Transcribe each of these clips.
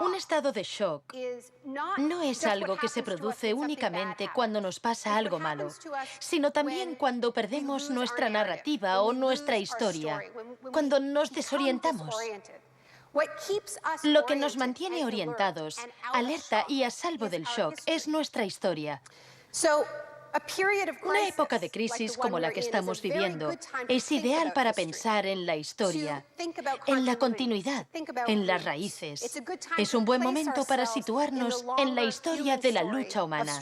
Un estado de shock no es algo que se produce únicamente cuando nos pasa algo malo, sino también cuando perdemos nuestra narrativa o nuestra historia, cuando nos desorientamos. Lo que nos mantiene orientados, alerta y a salvo del shock es nuestra historia. Una época de crisis como la que estamos viviendo es ideal para pensar en la historia, en la continuidad, en las raíces. Es un buen momento para situarnos en la historia de la lucha humana.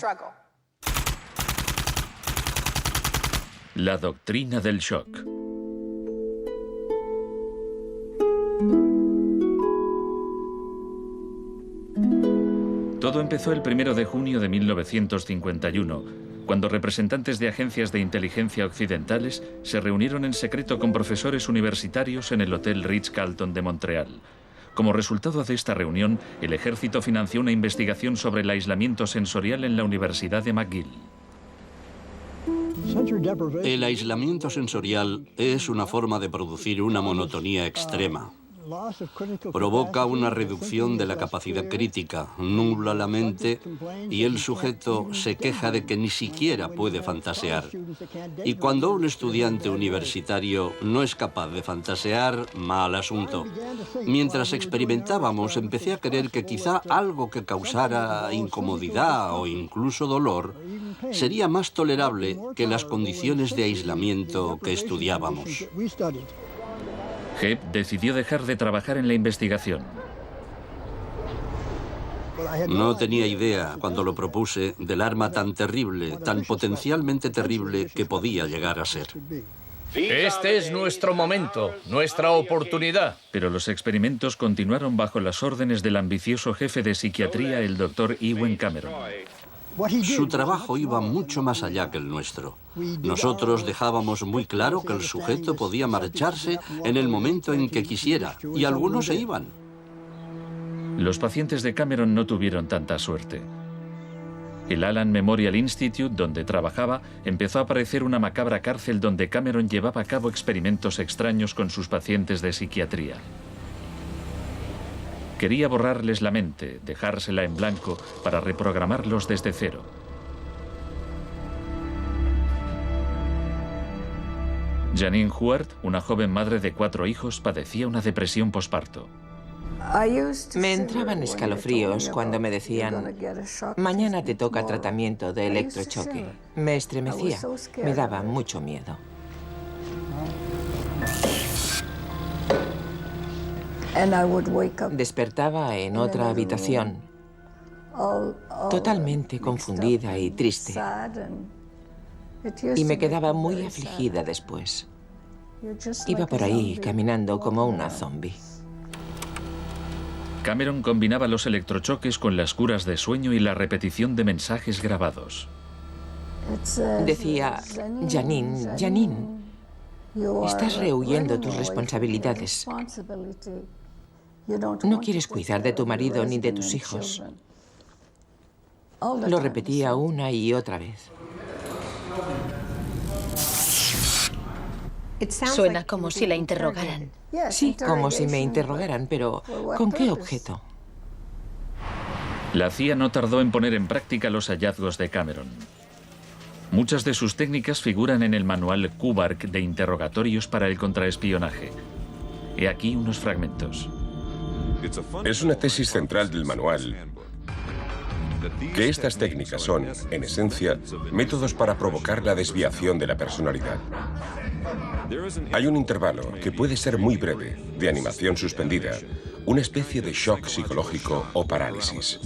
La doctrina del shock. Todo empezó el 1 de junio de 1951, cuando representantes de agencias de inteligencia occidentales se reunieron en secreto con profesores universitarios en el Hotel Ritz-Carlton de Montreal. Como resultado de esta reunión, el ejército financió una investigación sobre el aislamiento sensorial en la Universidad de McGill. El aislamiento sensorial es una forma de producir una monotonía extrema. Provoca una reducción de la capacidad crítica, nubla la mente y el sujeto se queja de que ni siquiera puede fantasear. Y cuando un estudiante universitario no es capaz de fantasear, mal asunto. Mientras experimentábamos, empecé a creer que quizá algo que causara incomodidad o incluso dolor sería más tolerable que las condiciones de aislamiento que estudiábamos. Hebb decidió dejar de trabajar en la investigación. No tenía idea, cuando lo propuse, del arma tan terrible, tan potencialmente terrible que podía llegar a ser. Este es nuestro momento, nuestra oportunidad. Pero los experimentos continuaron bajo las órdenes del ambicioso jefe de psiquiatría, el Dr. Ewen Cameron. Su trabajo iba mucho más allá que el nuestro. Nosotros dejábamos muy claro que el sujeto podía marcharse en el momento en que quisiera, y algunos se iban. Los pacientes de Cameron no tuvieron tanta suerte. El Allen Memorial Institute, donde trabajaba, empezó a parecer una macabra cárcel donde Cameron llevaba a cabo experimentos extraños con sus pacientes de psiquiatría. Quería borrarles la mente, dejársela en blanco para reprogramarlos desde cero. Janine Huart, una joven madre de 4 hijos, padecía una depresión posparto. Me entraban escalofríos cuando me decían, mañana te toca tratamiento de electrochoque. Me estremecía, me daba mucho miedo. Despertaba en otra habitación, totalmente confundida y triste. Y me quedaba muy afligida después. Iba por ahí caminando como una zombie. Cameron combinaba los electrochoques con las curas de sueño y la repetición de mensajes grabados. Decía, Janine, Janine, estás rehuyendo tus responsabilidades. No quieres cuidar de tu marido ni de tus hijos. Lo repetía una y otra vez. Suena como si la interrogaran. Sí, como si me interrogaran, pero ¿con qué objeto? La CIA no tardó en poner en práctica los hallazgos de Cameron. Muchas de sus técnicas figuran en el manual Kubark de interrogatorios para el contraespionaje. He aquí unos fragmentos. Es una tesis central del manual que estas técnicas son, en esencia, métodos para provocar la desviación de la personalidad. Hay un intervalo, que puede ser muy breve, de animación suspendida, una especie de shock psicológico o parálisis.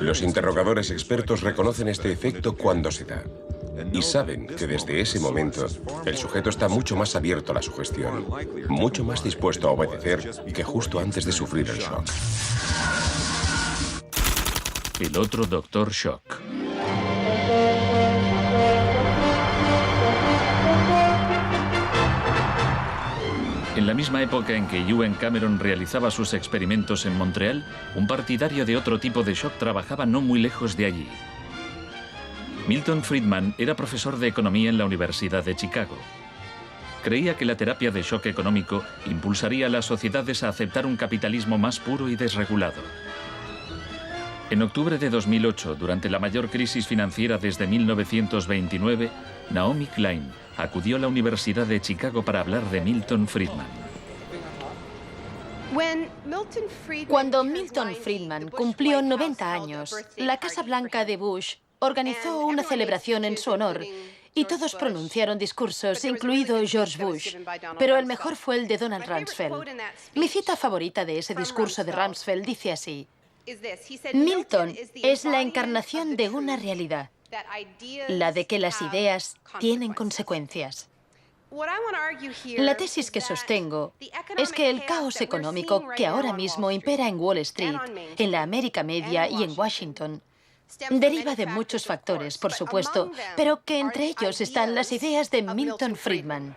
Los interrogadores expertos reconocen este efecto cuando se da y saben que desde ese momento el sujeto está mucho más abierto a la sugestión, mucho más dispuesto a obedecer que justo antes de sufrir el shock. El otro Dr. Shock. En la misma época en que Ewen Cameron realizaba sus experimentos en Montreal, un partidario de otro tipo de shock trabajaba no muy lejos de allí. Milton Friedman era profesor de economía en la Universidad de Chicago. Creía que la terapia de shock económico impulsaría a las sociedades a aceptar un capitalismo más puro y desregulado. En octubre de 2008, durante la mayor crisis financiera desde 1929, Naomi Klein acudió a la Universidad de Chicago para hablar de Milton Friedman. Cuando Milton Friedman cumplió 90 años, la Casa Blanca de Bush organizó una celebración en su honor y todos pronunciaron discursos, incluido George Bush, pero el mejor fue el de Donald Rumsfeld. Mi cita favorita de ese discurso de Rumsfeld dice así: Milton es la encarnación de una realidad, la de que las ideas tienen consecuencias. La tesis que sostengo es que el caos económico que ahora mismo impera en Wall Street, en la América Media y en Washington, deriva de muchos factores, por supuesto, pero que entre ellos están las ideas de Milton Friedman.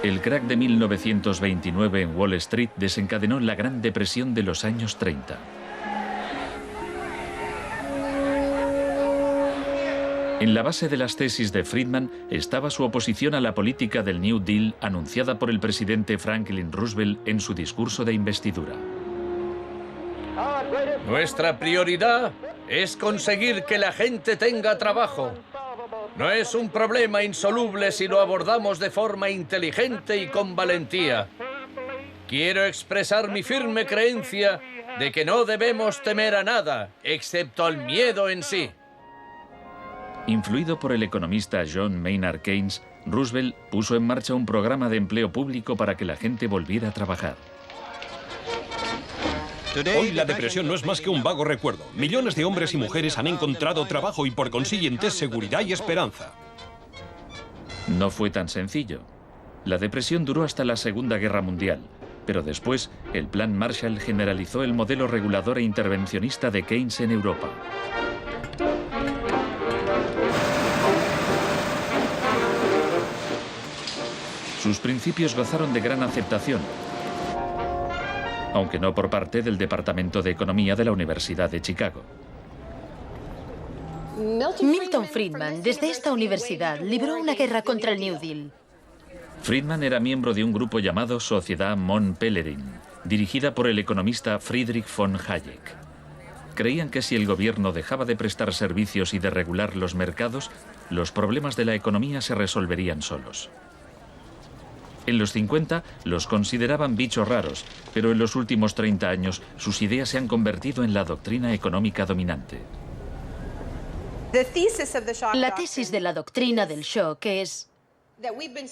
El crack de 1929 en Wall Street desencadenó la Gran Depresión de los años 30. En la base de las tesis de Friedman estaba su oposición a la política del New Deal anunciada por el presidente Franklin Roosevelt en su discurso de investidura. Nuestra prioridad es conseguir que la gente tenga trabajo. No es un problema insoluble si lo abordamos de forma inteligente y con valentía. Quiero expresar mi firme creencia de que no debemos temer a nada, excepto al miedo en sí. Influido por el economista John Maynard Keynes, Roosevelt puso en marcha un programa de empleo público para que la gente volviera a trabajar. Hoy la depresión no es más que un vago recuerdo. Millones de hombres y mujeres han encontrado trabajo y por consiguiente seguridad y esperanza. No fue tan sencillo. La depresión duró hasta la Segunda Guerra Mundial, pero después el Plan Marshall generalizó el modelo regulador e intervencionista de Keynes en Europa. Sus principios gozaron de gran aceptación, aunque no por parte del Departamento de Economía de la Universidad de Chicago. Milton Friedman, desde esta universidad, libró una guerra contra el New Deal. Friedman era miembro de un grupo llamado Sociedad Mont Pelerin, dirigida por el economista Friedrich von Hayek. Creían que si el gobierno dejaba de prestar servicios y de regular los mercados, los problemas de la economía se resolverían solos. En los 50 los consideraban bichos raros, pero en los últimos 30 años sus ideas se han convertido en la doctrina económica dominante. La tesis de la doctrina del shock es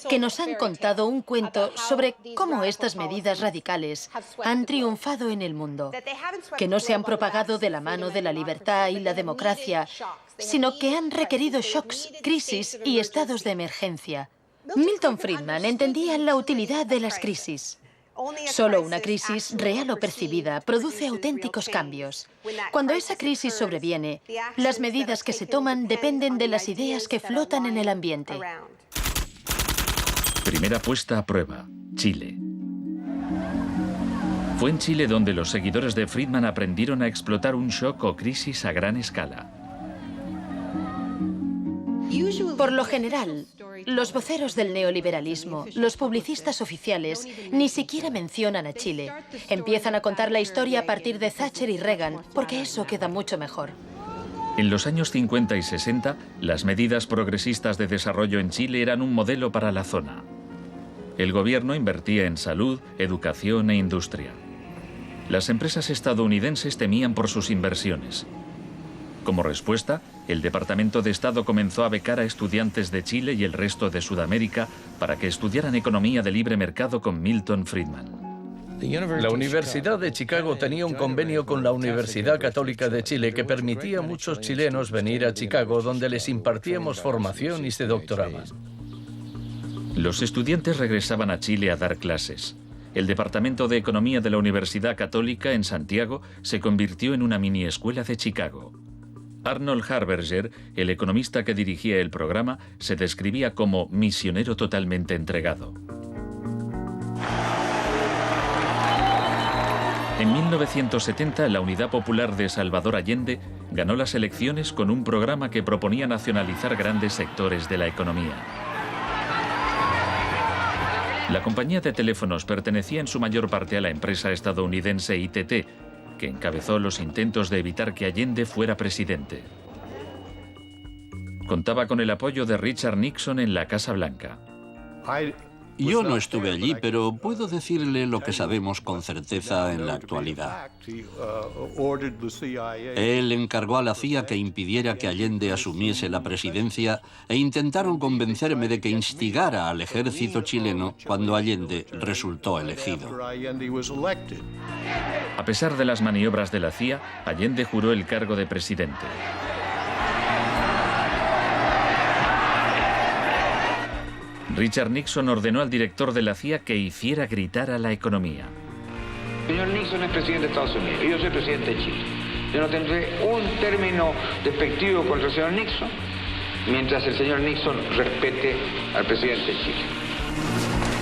que nos han contado un cuento sobre cómo estas medidas radicales han triunfado en el mundo, que no se han propagado de la mano de la libertad y la democracia, sino que han requerido shocks, crisis y estados de emergencia. Milton Friedman entendía la utilidad de las crisis. Solo una crisis, real o percibida, produce auténticos cambios. Cuando esa crisis sobreviene, las medidas que se toman dependen de las ideas que flotan en el ambiente. Primera puesta a prueba: Chile. Fue en Chile donde los seguidores de Friedman aprendieron a explotar un shock o crisis a gran escala. Por lo general, los voceros del neoliberalismo, los publicistas oficiales, ni siquiera mencionan a Chile. Empiezan a contar la historia a partir de Thatcher y Reagan, porque eso queda mucho mejor. En los años 50 y 60, las medidas progresistas de desarrollo en Chile eran un modelo para la zona. El gobierno invertía en salud, educación e industria. Las empresas estadounidenses temían por sus inversiones. Como respuesta, el Departamento de Estado comenzó a becar a estudiantes de Chile y el resto de Sudamérica para que estudiaran economía de libre mercado con Milton Friedman. La Universidad de Chicago tenía un convenio con la Universidad Católica de Chile que permitía a muchos chilenos venir a Chicago, donde les impartíamos formación y se doctoraban. Los estudiantes regresaban a Chile a dar clases. El Departamento de Economía de la Universidad Católica en Santiago se convirtió en una mini escuela de Chicago. Arnold Harberger, el economista que dirigía el programa, se describía como misionero totalmente entregado. En 1970, la Unidad Popular de Salvador Allende ganó las elecciones con un programa que proponía nacionalizar grandes sectores de la economía. La compañía de teléfonos pertenecía en su mayor parte a la empresa estadounidense ITT, que encabezó los intentos de evitar que Allende fuera presidente. Contaba con el apoyo de Richard Nixon en la Casa Blanca. Yo no estuve allí, pero puedo decirle lo que sabemos con certeza en la actualidad. Él encargó a la CIA que impidiera que Allende asumiese la presidencia e intentaron convencerme de que instigara al ejército chileno cuando Allende resultó elegido. A pesar de las maniobras de la CIA, Allende juró el cargo de presidente. Richard Nixon ordenó al director de la CIA que hiciera gritar a la economía. El señor Nixon es presidente de Estados Unidos y yo soy presidente de Chile. Yo no tendré un término despectivo contra el señor Nixon mientras el señor Nixon respete al presidente de Chile.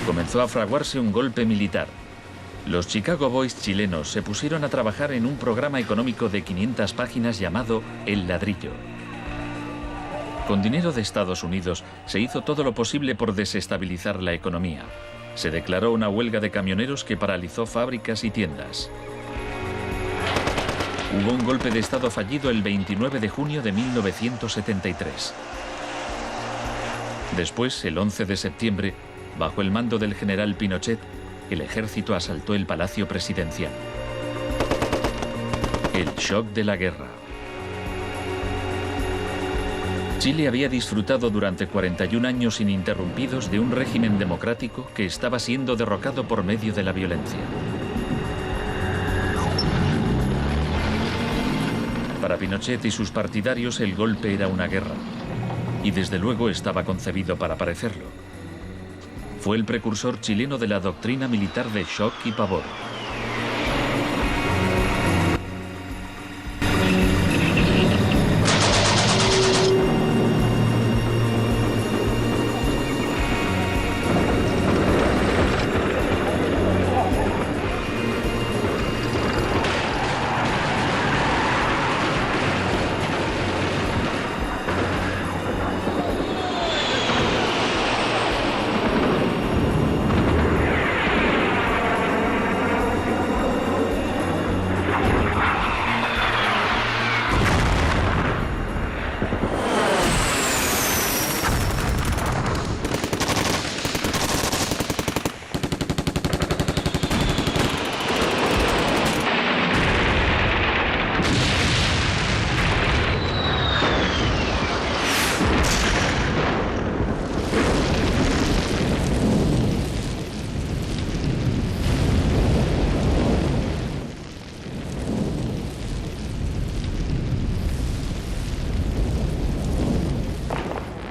Comenzó a fraguarse un golpe militar. Los Chicago Boys chilenos se pusieron a trabajar en un programa económico de 500 páginas llamado El Ladrillo. Con dinero de Estados Unidos se hizo todo lo posible por desestabilizar la economía. Se declaró una huelga de camioneros que paralizó fábricas y tiendas. Hubo un golpe de Estado fallido el 29 de junio de 1973. Después, el 11 de septiembre, bajo el mando del general Pinochet, el ejército asaltó el Palacio Presidencial. El shock de la guerra. Chile había disfrutado durante 41 años ininterrumpidos de un régimen democrático que estaba siendo derrocado por medio de la violencia. Para Pinochet y sus partidarios el golpe era una guerra, y desde luego estaba concebido para parecerlo. Fue el precursor chileno de la doctrina militar de shock y pavor.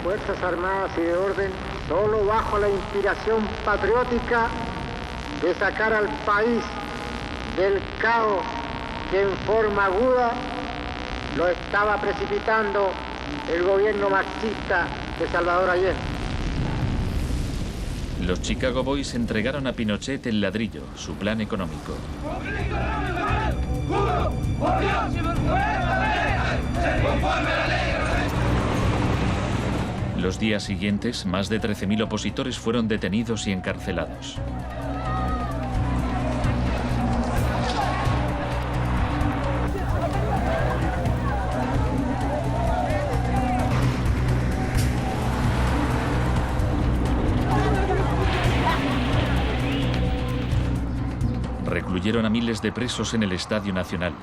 Fuerzas Armadas y de Orden, solo bajo la inspiración patriótica de sacar al país del caos que en forma aguda lo estaba precipitando el gobierno marxista de Salvador Allende. Los Chicago Boys entregaron a Pinochet El Ladrillo, su plan económico. Los días siguientes, más de 13.000 opositores fueron detenidos y encarcelados. Recluyeron a miles de presos en el Estadio Nacional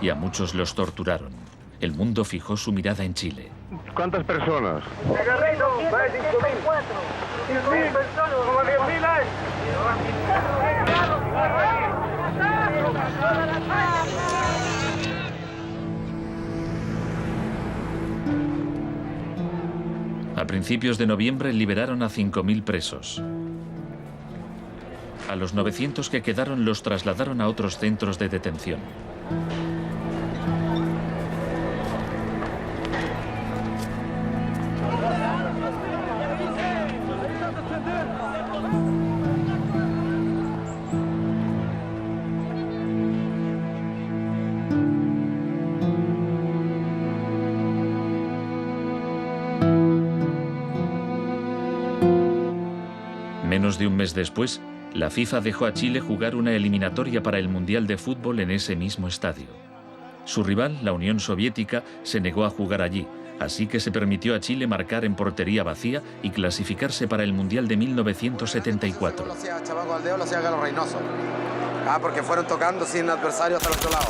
y a muchos los torturaron. El mundo fijó su mirada en Chile. ¿Cuántas personas? Más de 5.000. 5.000 personas, como 10.000 años. A principios de noviembre liberaron a 5.000 presos. A los 900 que quedaron los trasladaron a otros centros de detención. Menos de un mes después, la FIFA dejó a Chile jugar una eliminatoria para el Mundial de Fútbol en ese mismo estadio. Su rival, la Unión Soviética, se negó a jugar allí, así que se permitió a Chile marcar en portería vacía y clasificarse para el Mundial de 1974. Porque fueron tocando sin adversario hasta el otro lado.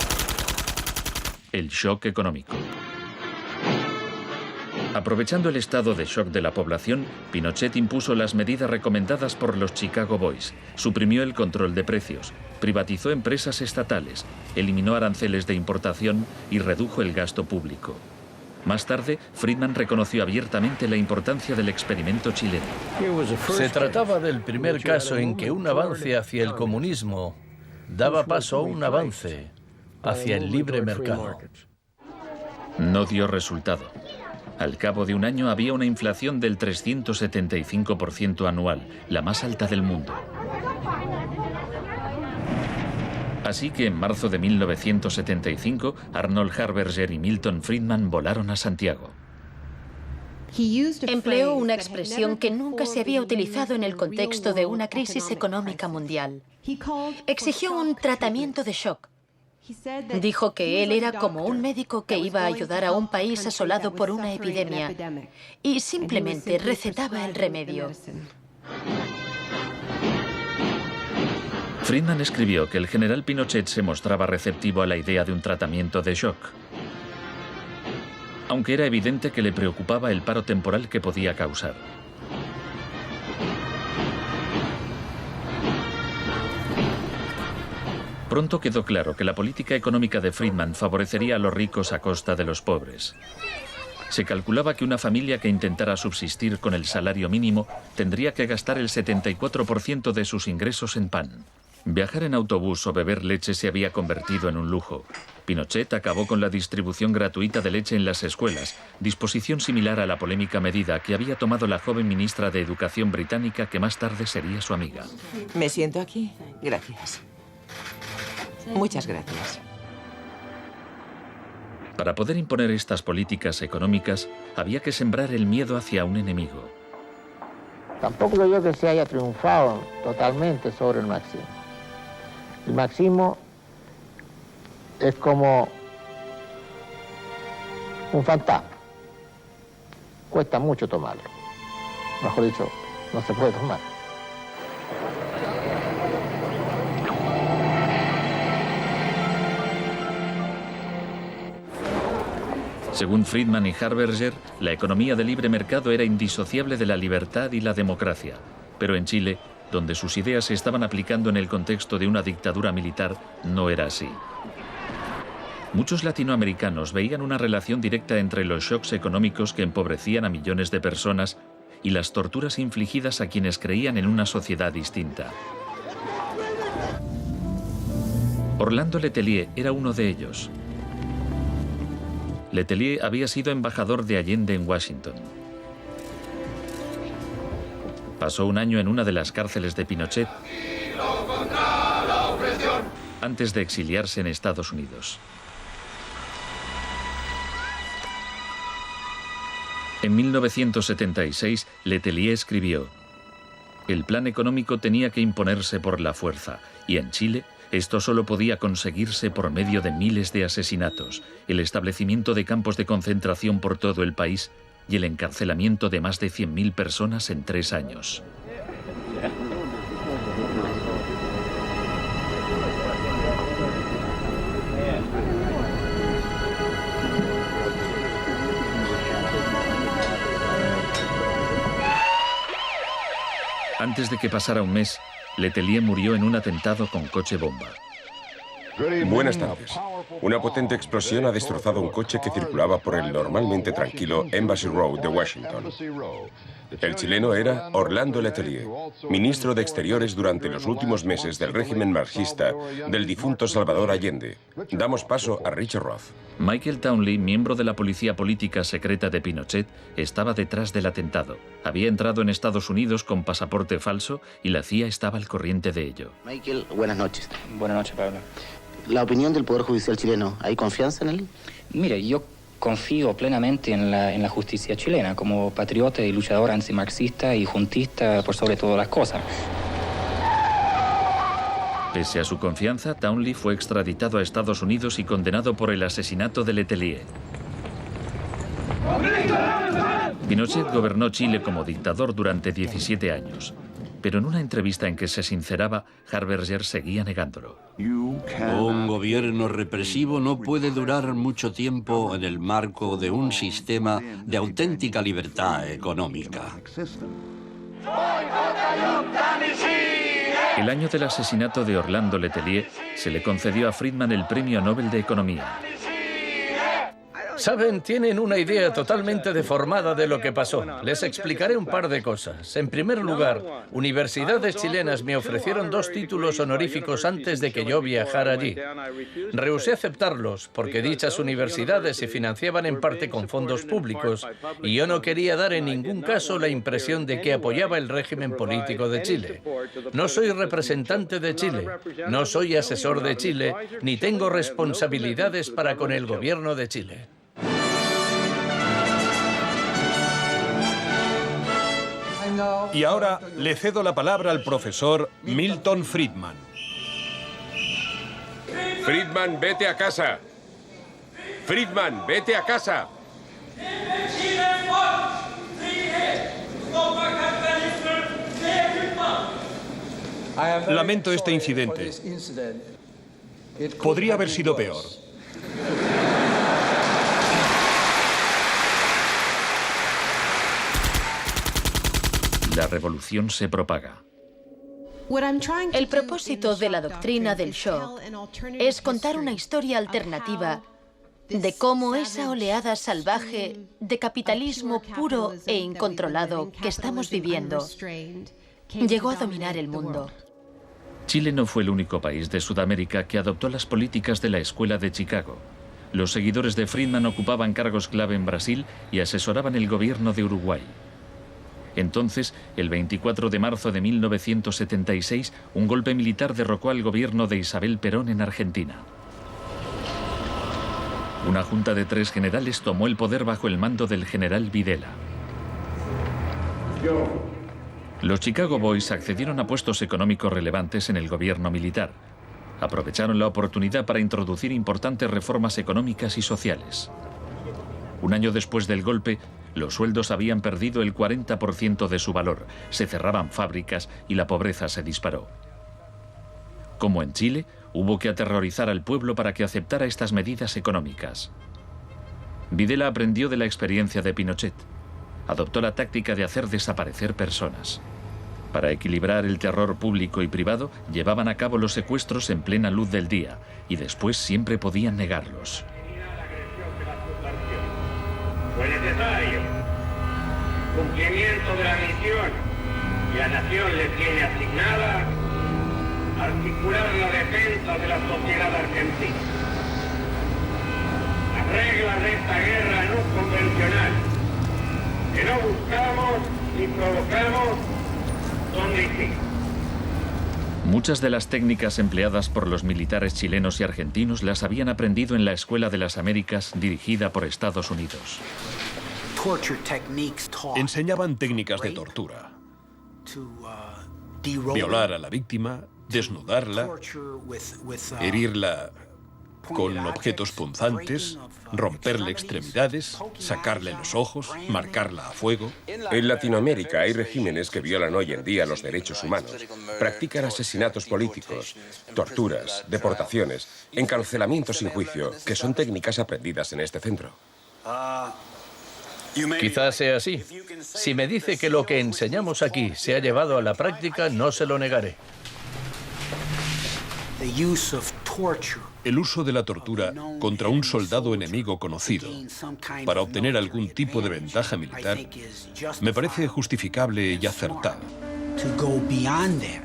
El shock económico. Aprovechando el estado de shock de la población, Pinochet impuso las medidas recomendadas por los Chicago Boys, suprimió el control de precios, privatizó empresas estatales, eliminó aranceles de importación y redujo el gasto público. Más tarde, Friedman reconoció abiertamente la importancia del experimento chileno. Se trataba del primer caso en que un avance hacia el comunismo daba paso a un avance hacia el libre mercado. No dio resultado. Al cabo de un año había una inflación del 375% anual, la más alta del mundo. Así que en marzo de 1975, Arnold Harberger y Milton Friedman volaron a Santiago. Empleó una expresión que nunca se había utilizado en el contexto de una crisis económica mundial. Exigió un tratamiento de shock. Dijo que él era como un médico que iba a ayudar a un país asolado por una epidemia y simplemente recetaba el remedio. Friedman escribió que el general Pinochet se mostraba receptivo a la idea de un tratamiento de shock, aunque era evidente que le preocupaba el paro temporal que podía causar. Pronto quedó claro que la política económica de Friedman favorecería a los ricos a costa de los pobres. Se calculaba que una familia que intentara subsistir con el salario mínimo tendría que gastar el 74% de sus ingresos en pan. Viajar en autobús o beber leche se había convertido en un lujo. Pinochet acabó con la distribución gratuita de leche en las escuelas, disposición similar a la polémica medida que había tomado la joven ministra de Educación británica que más tarde sería su amiga. ¿Me siento aquí? Gracias. Muchas gracias. Para poder imponer estas políticas económicas, había que sembrar el miedo hacia un enemigo. Tampoco creo yo que se haya triunfado totalmente sobre el marxismo. El marxismo es como un fantasma. Cuesta mucho tomarlo. Mejor dicho, no se puede tomar. Según Friedman y Harberger, la economía de libre mercado era indisociable de la libertad y la democracia. Pero en Chile, donde sus ideas se estaban aplicando en el contexto de una dictadura militar, no era así. Muchos latinoamericanos veían una relación directa entre los shocks económicos que empobrecían a millones de personas y las torturas infligidas a quienes creían en una sociedad distinta. Orlando Letelier era uno de ellos. Letelier había sido embajador de Allende en Washington. Pasó un año en una de las cárceles de Pinochet antes de exiliarse en Estados Unidos. En 1976, Letelier escribió: el plan económico tenía que imponerse por la fuerza, y en Chile esto solo podía conseguirse por medio de miles de asesinatos, el establecimiento de campos de concentración por todo el país y el encarcelamiento de más de 100.000 personas en 3 años. Antes de que pasara un mes, Letelier murió en un atentado con coche bomba. Buenas tardes. Una potente explosión ha destrozado un coche que circulaba por el normalmente tranquilo Embassy Road de Washington. El chileno era Orlando Letelier, ministro de Exteriores durante los últimos meses del régimen marxista del difunto Salvador Allende. Damos paso a Richard Roth. Michael Townley, miembro de la policía política secreta de Pinochet, estaba detrás del atentado. Había entrado en Estados Unidos con pasaporte falso y la CIA estaba al corriente de ello. Michael, buenas noches. Buenas noches, Pablo. La opinión del Poder Judicial chileno, ¿hay confianza en él? Mire, yo confío plenamente en la justicia chilena, como patriota y luchador antimarxista y juntista por sobre todas las cosas. Pese a su confianza, Townley fue extraditado a Estados Unidos y condenado por el asesinato de Letelier. Pinochet gobernó Chile como dictador durante 17 años, pero en una entrevista en que se sinceraba, Harberger seguía negándolo. Un gobierno represivo no puede durar mucho tiempo en el marco de un sistema de auténtica libertad económica. El año del asesinato de Orlando Letelier se le concedió a Friedman el Premio Nobel de Economía. Saben, tienen una idea totalmente deformada de lo que pasó. Les explicaré un par de cosas. En primer lugar, universidades chilenas me ofrecieron 2 títulos honoríficos antes de que yo viajara allí. Rehusé aceptarlos porque dichas universidades se financiaban en parte con fondos públicos y yo no quería dar en ningún caso la impresión de que apoyaba el régimen político de Chile. No soy representante de Chile, no soy asesor de Chile, ni tengo responsabilidades para con el gobierno de Chile. Y ahora le cedo la palabra al profesor Milton Friedman. Friedman, vete a casa. Friedman, vete a casa. Lamento este incidente. Podría haber sido peor. La revolución se propaga. El propósito de la doctrina del shock es contar una historia alternativa de cómo esa oleada salvaje de capitalismo puro e incontrolado que estamos viviendo llegó a dominar el mundo. Chile no fue el único país de Sudamérica que adoptó las políticas de la Escuela de Chicago. Los seguidores de Friedman ocupaban cargos clave en Brasil y asesoraban el gobierno de Uruguay. Entonces, el 24 de marzo de 1976, un golpe militar derrocó al gobierno de Isabel Perón en Argentina. Una junta de 3 generales tomó el poder bajo el mando del general Videla. Los Chicago Boys accedieron a puestos económicos relevantes en el gobierno militar. Aprovecharon la oportunidad para introducir importantes reformas económicas y sociales. Un año después del golpe, los sueldos habían perdido el 40% de su valor, se cerraban fábricas y la pobreza se disparó. Como en Chile, hubo que aterrorizar al pueblo para que aceptara estas medidas económicas. Videla aprendió de la experiencia de Pinochet. Adoptó la táctica de hacer desaparecer personas. Para equilibrar el terror público y privado, llevaban a cabo los secuestros en plena luz del día y después siempre podían negarlos. Fue necesario cumplimiento de la misión que la nación le tiene asignada, articular la defensa de la sociedad argentina. Las reglas de esta guerra no convencional, que no buscamos ni provocamos, son distintas. Muchas de las técnicas empleadas por los militares chilenos y argentinos las habían aprendido en la Escuela de las Américas, dirigida por Estados Unidos. Enseñaban técnicas de tortura. Violar a la víctima, desnudarla, herirla con objetos punzantes, romperle extremidades, sacarle los ojos, marcarla a fuego. En Latinoamérica hay regímenes que violan hoy en día los derechos humanos. Practican asesinatos políticos, torturas, deportaciones, encarcelamientos sin juicio, que son técnicas aprendidas en este centro. Quizás sea así. Si me dice que lo que enseñamos aquí se ha llevado a la práctica, no se lo negaré. El uso de la tortura contra un soldado enemigo conocido para obtener algún tipo de ventaja militar me parece justificable y acertado.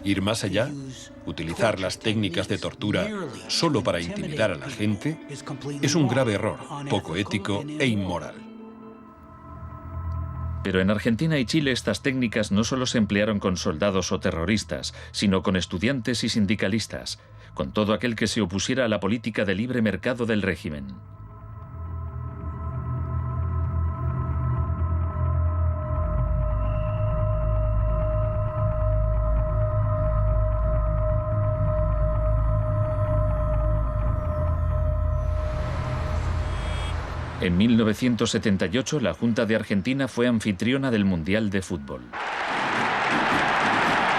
Ir más allá, utilizar las técnicas de tortura solo para intimidar a la gente, es un grave error, poco ético e inmoral. Pero en Argentina y Chile estas técnicas no solo se emplearon con soldados o terroristas, sino con estudiantes y sindicalistas, con todo aquel que se opusiera a la política de libre mercado del régimen. En 1978, la Junta de Argentina fue anfitriona del Mundial de Fútbol.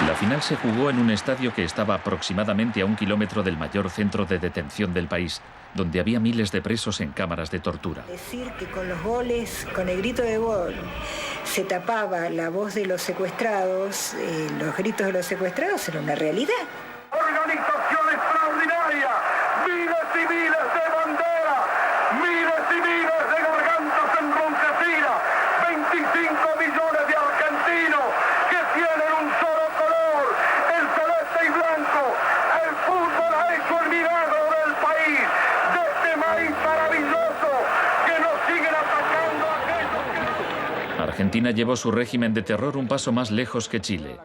La final se jugó en un estadio que estaba aproximadamente a 1 kilómetro del mayor centro de detención del país, donde había miles de presos en cámaras de tortura. Decir que con los goles, con el grito de gol, se tapaba la voz de los secuestrados, los gritos de los secuestrados, era una realidad. Organización extraordinaria, miles y miles de banderas, miles y miles de gargantas enronquecidas, 25 millones de argentinos que tienen un solo color, el celeste y blanco. El fútbol ha hecho el milagro del país, de este maíz maravilloso que nos siguen atacando a aquellos que... Argentina llevó su régimen de terror un paso más lejos que Chile.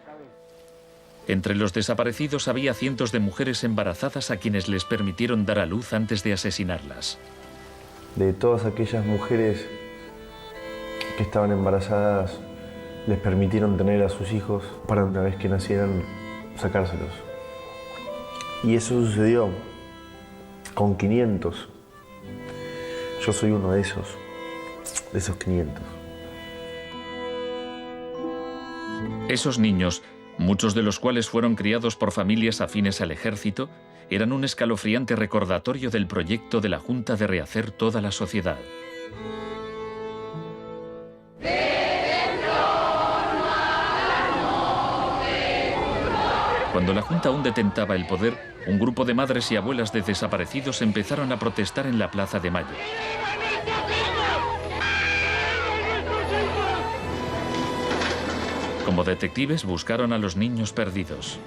Entre los desaparecidos había cientos de mujeres embarazadas a quienes les permitieron dar a luz antes de asesinarlas. De todas aquellas mujeres que estaban embarazadas, les permitieron tener a sus hijos para una vez que nacieran, sacárselos. Y eso sucedió con 500. Yo soy uno de esos 500. Esos niños, muchos de los cuales fueron criados por familias afines al ejército, eran un escalofriante recordatorio del proyecto de la Junta de rehacer toda la sociedad. Cuando la Junta aún detentaba el poder, un grupo de madres y abuelas de desaparecidos empezaron a protestar en la Plaza de Mayo. Como detectives buscaron a los niños perdidos.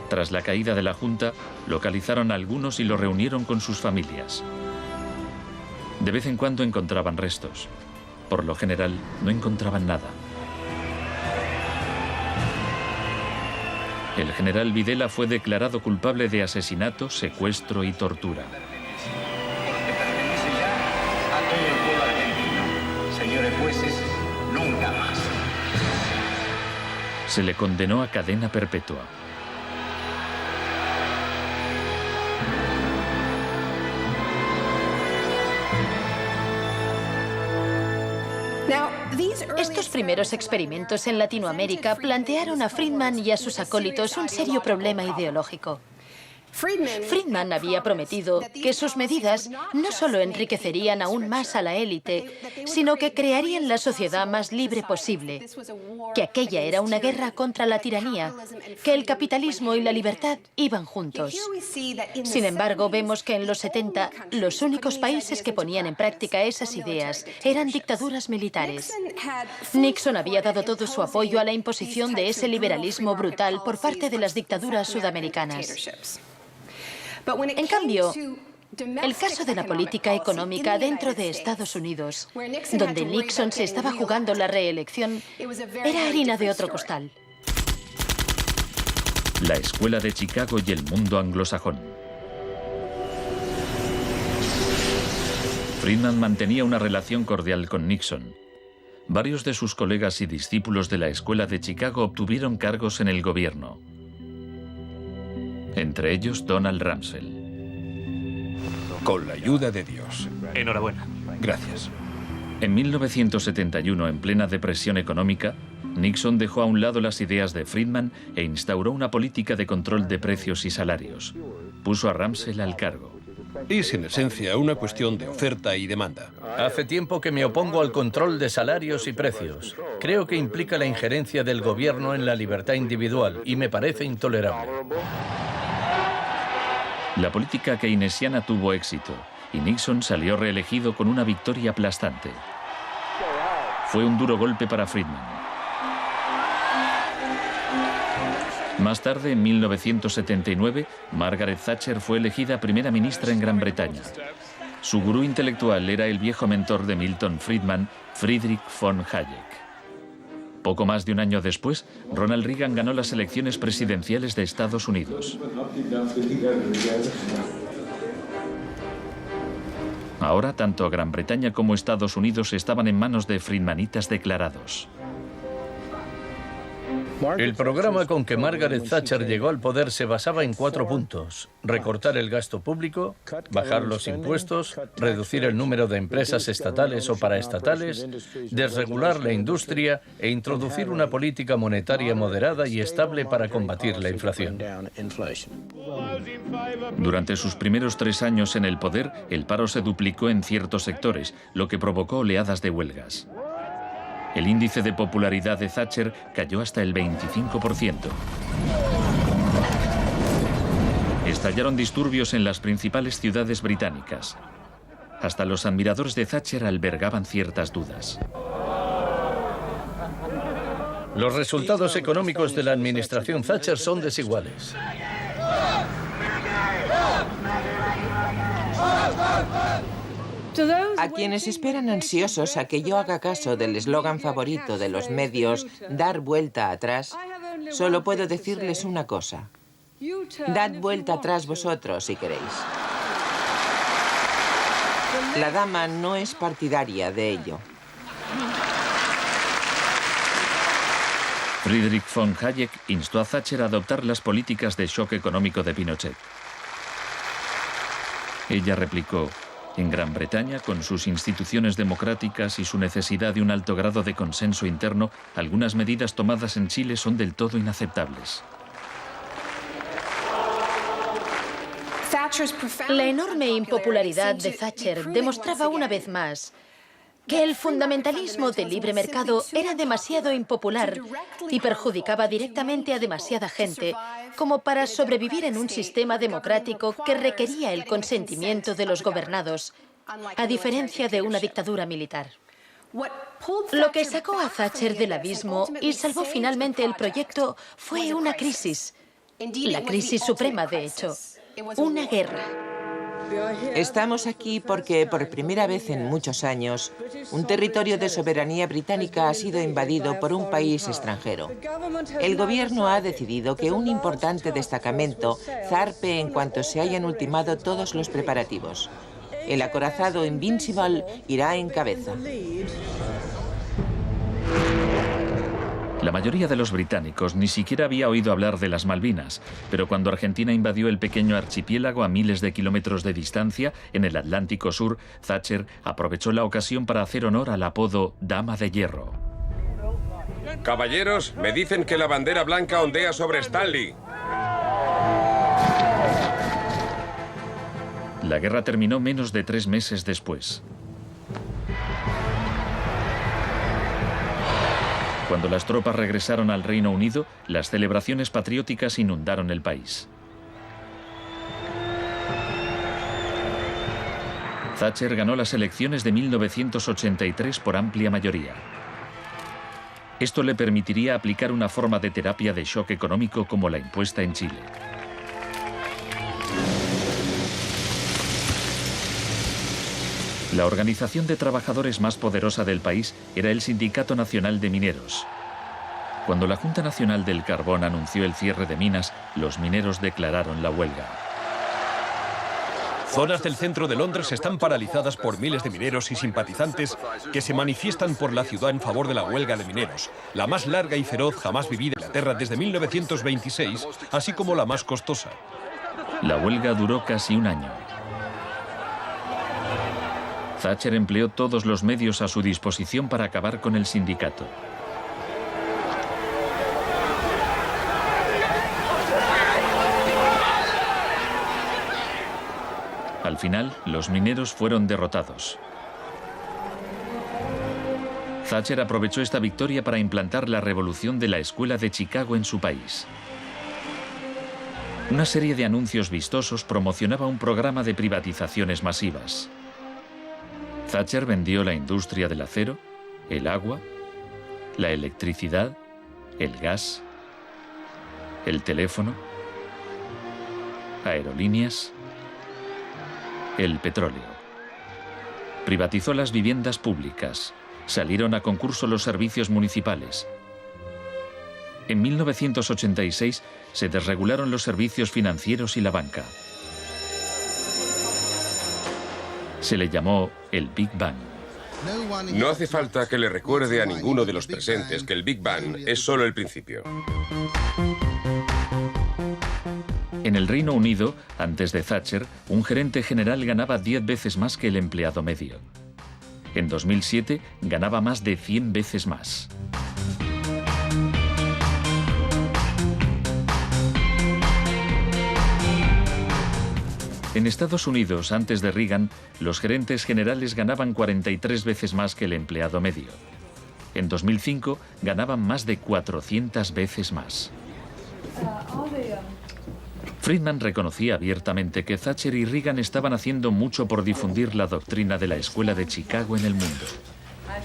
Tras la caída de la Junta, localizaron a algunos y los reunieron con sus familias. De vez en cuando encontraban restos. Por lo general, no encontraban nada. El general Videla fue declarado culpable de asesinato, secuestro y tortura. Señores jueces, nunca más. Se le condenó a cadena perpetua. Estos primeros experimentos en Latinoamérica plantearon a Friedman y a sus acólitos un serio problema ideológico. Friedman había prometido que sus medidas no solo enriquecerían aún más a la élite, sino que crearían la sociedad más libre posible, que aquella era una guerra contra la tiranía, que el capitalismo y la libertad iban juntos. Sin embargo, vemos que en los 70 los únicos países que ponían en práctica esas ideas eran dictaduras militares. Nixon había dado todo su apoyo a la imposición de ese liberalismo brutal por parte de las dictaduras sudamericanas. En cambio, el caso de la política económica dentro de Estados Unidos, donde Nixon se estaba jugando la reelección, era harina de otro costal. La Escuela de Chicago y el mundo anglosajón. Friedman mantenía una relación cordial con Nixon. Varios de sus colegas y discípulos de la Escuela de Chicago obtuvieron cargos en el gobierno. Entre ellos Donald Rumsfeld. Con la ayuda de Dios. Enhorabuena. Gracias. En 1971, en plena depresión económica, Nixon dejó a un lado las ideas de Friedman e instauró una política de control de precios y salarios. Puso a Rumsfeld al cargo. Es en esencia una cuestión de oferta y demanda. Hace tiempo que me opongo al control de salarios y precios. Creo que implica la injerencia del gobierno en la libertad individual y me parece intolerable. La política keynesiana tuvo éxito y Nixon salió reelegido con una victoria aplastante. Fue un duro golpe para Friedman. Más tarde, en 1979, Margaret Thatcher fue elegida primera ministra en Gran Bretaña. Su gurú intelectual era el viejo mentor de Milton Friedman, Friedrich von Hayek. Poco más de un año después, Ronald Reagan ganó las elecciones presidenciales de Estados Unidos. Ahora, tanto Gran Bretaña como Estados Unidos estaban en manos de friedmanitas declarados. El programa con que Margaret Thatcher llegó al poder se basaba en 4 puntos: recortar el gasto público, bajar los impuestos, reducir el número de empresas estatales o paraestatales, desregular la industria e introducir una política monetaria moderada y estable para combatir la inflación. Durante sus primeros 3 años en el poder, el paro se duplicó en ciertos sectores, lo que provocó oleadas de huelgas. El índice de popularidad de Thatcher cayó hasta el 25%. Estallaron disturbios en las principales ciudades británicas. Hasta los admiradores de Thatcher albergaban ciertas dudas. Los resultados económicos de la administración Thatcher son desiguales. A quienes esperan ansiosos a que yo haga caso del eslogan favorito de los medios, dar vuelta atrás, solo puedo decirles una cosa: dad vuelta atrás vosotros si queréis. La dama no es partidaria de ello. Friedrich von Hayek instó a Thatcher a adoptar las políticas de shock económico de Pinochet. Ella replicó: en Gran Bretaña, con sus instituciones democráticas y su necesidad de un alto grado de consenso interno, algunas medidas tomadas en Chile son del todo inaceptables. La enorme impopularidad de Thatcher demostraba una vez más que el fundamentalismo del libre mercado era demasiado impopular y perjudicaba directamente a demasiada gente como para sobrevivir en un sistema democrático que requería el consentimiento de los gobernados, a diferencia de una dictadura militar. Lo que sacó a Thatcher del abismo y salvó finalmente el proyecto fue una crisis, la crisis suprema, de hecho, una guerra. Estamos aquí porque, por primera vez en muchos años, un territorio de soberanía británica ha sido invadido por un país extranjero. El gobierno ha decidido que un importante destacamento zarpe en cuanto se hayan ultimado todos los preparativos. El acorazado Invincible irá en cabeza. La mayoría de los británicos ni siquiera había oído hablar de las Malvinas, pero cuando Argentina invadió el pequeño archipiélago a miles de kilómetros de distancia, en el Atlántico Sur, Thatcher aprovechó la ocasión para hacer honor al apodo Dama de Hierro. Caballeros, me dicen que la bandera blanca ondea sobre Stanley. La guerra terminó menos de 3 meses después. Cuando las tropas regresaron al Reino Unido, las celebraciones patrióticas inundaron el país. Thatcher ganó las elecciones de 1983 por amplia mayoría. Esto le permitiría aplicar una forma de terapia de shock económico como la impuesta en Chile. La organización de trabajadores más poderosa del país era el Sindicato Nacional de Mineros. Cuando la Junta Nacional del Carbón anunció el cierre de minas, los mineros declararon la huelga. Zonas del centro de Londres están paralizadas por miles de mineros y simpatizantes que se manifiestan por la ciudad en favor de la huelga de mineros, la más larga y feroz jamás vivida en Inglaterra desde 1926, así como la más costosa. La huelga duró casi un año. Thatcher empleó todos los medios a su disposición para acabar con el sindicato. Al final, los mineros fueron derrotados. Thatcher aprovechó esta victoria para implantar la revolución de la Escuela de Chicago en su país. Una serie de anuncios vistosos promocionaba un programa de privatizaciones masivas. Thatcher vendió la industria del acero, el agua, la electricidad, el gas, el teléfono, aerolíneas, el petróleo. Privatizó las viviendas públicas. Salieron a concurso los servicios municipales. En 1986 se desregularon los servicios financieros y la banca. Se le llamó el Big Bang. No hace falta que le recuerde a ninguno de los presentes que el Big Bang es solo el principio. En el Reino Unido, antes de Thatcher, un gerente general ganaba 10 veces más que el empleado medio. En 2007 ganaba más de 100 veces más. En Estados Unidos, antes de Reagan, los gerentes generales ganaban 43 veces más que el empleado medio. En 2005 ganaban más de 400 veces más. Friedman reconocía abiertamente que Thatcher y Reagan estaban haciendo mucho por difundir la doctrina de la Escuela de Chicago en el mundo.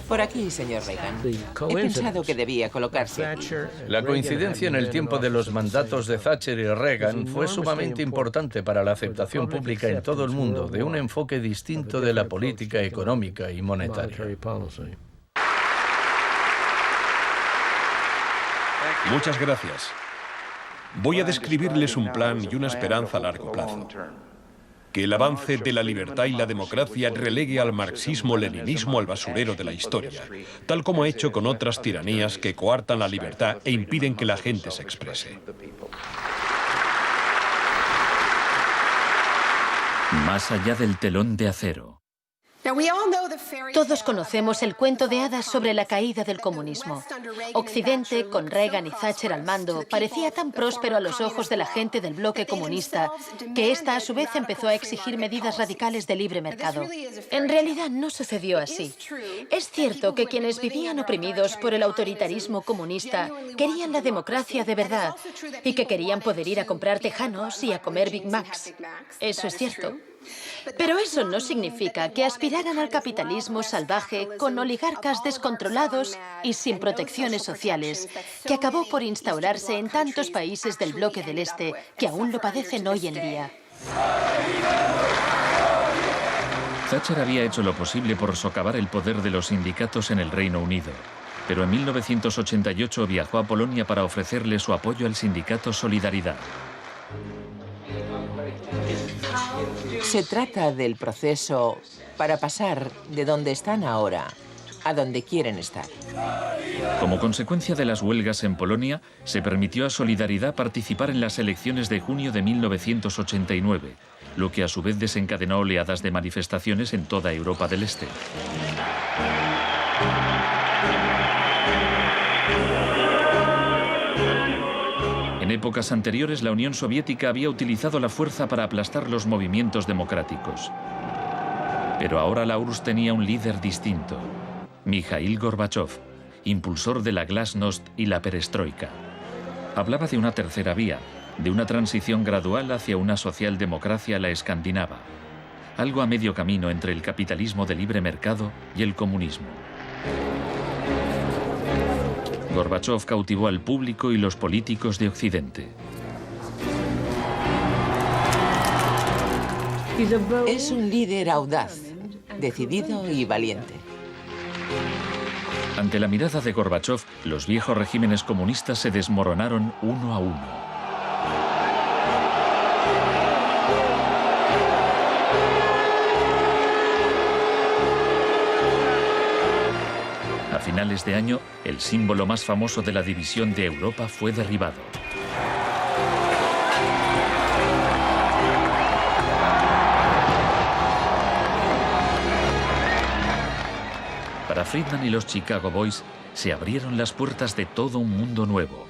Por aquí, señor Reagan. He pensado que debía colocarse aquí. La coincidencia en el tiempo de los mandatos de Thatcher y Reagan fue sumamente importante para la aceptación pública en todo el mundo de un enfoque distinto de la política económica y monetaria. Muchas gracias. Voy a describirles un plan y una esperanza a largo plazo. Que el avance de la libertad y la democracia relegue al marxismo-leninismo al basurero de la historia, tal como ha hecho con otras tiranías que coartan la libertad e impiden que la gente se exprese. Más allá del telón de acero. Todos conocemos el cuento de hadas sobre la caída del comunismo. Occidente, con Reagan y Thatcher al mando, parecía tan próspero a los ojos de la gente del bloque comunista que ésta a su vez empezó a exigir medidas radicales de libre mercado. En realidad no sucedió así. Es cierto que quienes vivían oprimidos por el autoritarismo comunista querían la democracia de verdad y que querían poder ir a comprar tejanos y a comer Big Macs. Eso es cierto. Pero eso no significa que aspiraran al capitalismo salvaje con oligarcas descontrolados y sin protecciones sociales, que acabó por instaurarse en tantos países del bloque del Este que aún lo padecen hoy en día. Thatcher había hecho lo posible por socavar el poder de los sindicatos en el Reino Unido, pero en 1988 viajó a Polonia para ofrecerle su apoyo al sindicato Solidaridad. Se trata del proceso para pasar de donde están ahora a donde quieren estar. Como consecuencia de las huelgas en Polonia, se permitió a Solidaridad participar en las elecciones de junio de 1989, lo que a su vez desencadenó oleadas de manifestaciones en toda Europa del Este. En épocas anteriores, la Unión Soviética había utilizado la fuerza para aplastar los movimientos democráticos. Pero ahora la URSS tenía un líder distinto, Mikhail Gorbachov, impulsor de la Glasnost y la Perestroika. Hablaba de una tercera vía, de una transición gradual hacia una socialdemocracia a la escandinava, algo a medio camino entre el capitalismo de libre mercado y el comunismo. Gorbachov cautivó al público y los políticos de Occidente. Es un líder audaz, decidido y valiente. Ante la mirada de Gorbachov, los viejos regímenes comunistas se desmoronaron uno a uno. A finales de año, el símbolo más famoso de la división de Europa fue derribado. Para Friedman y los Chicago Boys, se abrieron las puertas de todo un mundo nuevo.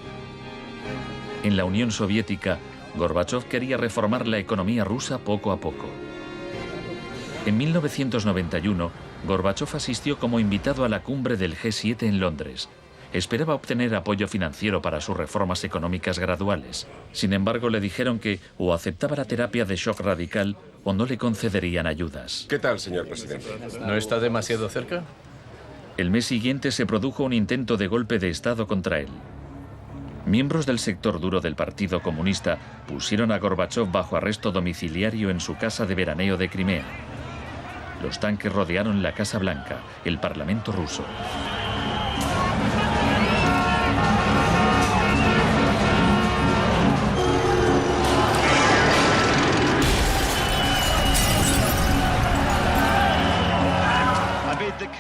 En la Unión Soviética, Gorbachov quería reformar la economía rusa poco a poco. En 1991, Gorbachov asistió como invitado a la cumbre del G7 en Londres. Esperaba obtener apoyo financiero para sus reformas económicas graduales. Sin embargo, le dijeron que o aceptaba la terapia de shock radical o no le concederían ayudas. ¿Qué tal, señor presidente? ¿No está demasiado cerca? El mes siguiente se produjo un intento de golpe de Estado contra él. Miembros del sector duro del Partido Comunista pusieron a Gorbachov bajo arresto domiciliario en su casa de veraneo de Crimea. Los tanques rodearon la Casa Blanca, el Parlamento ruso.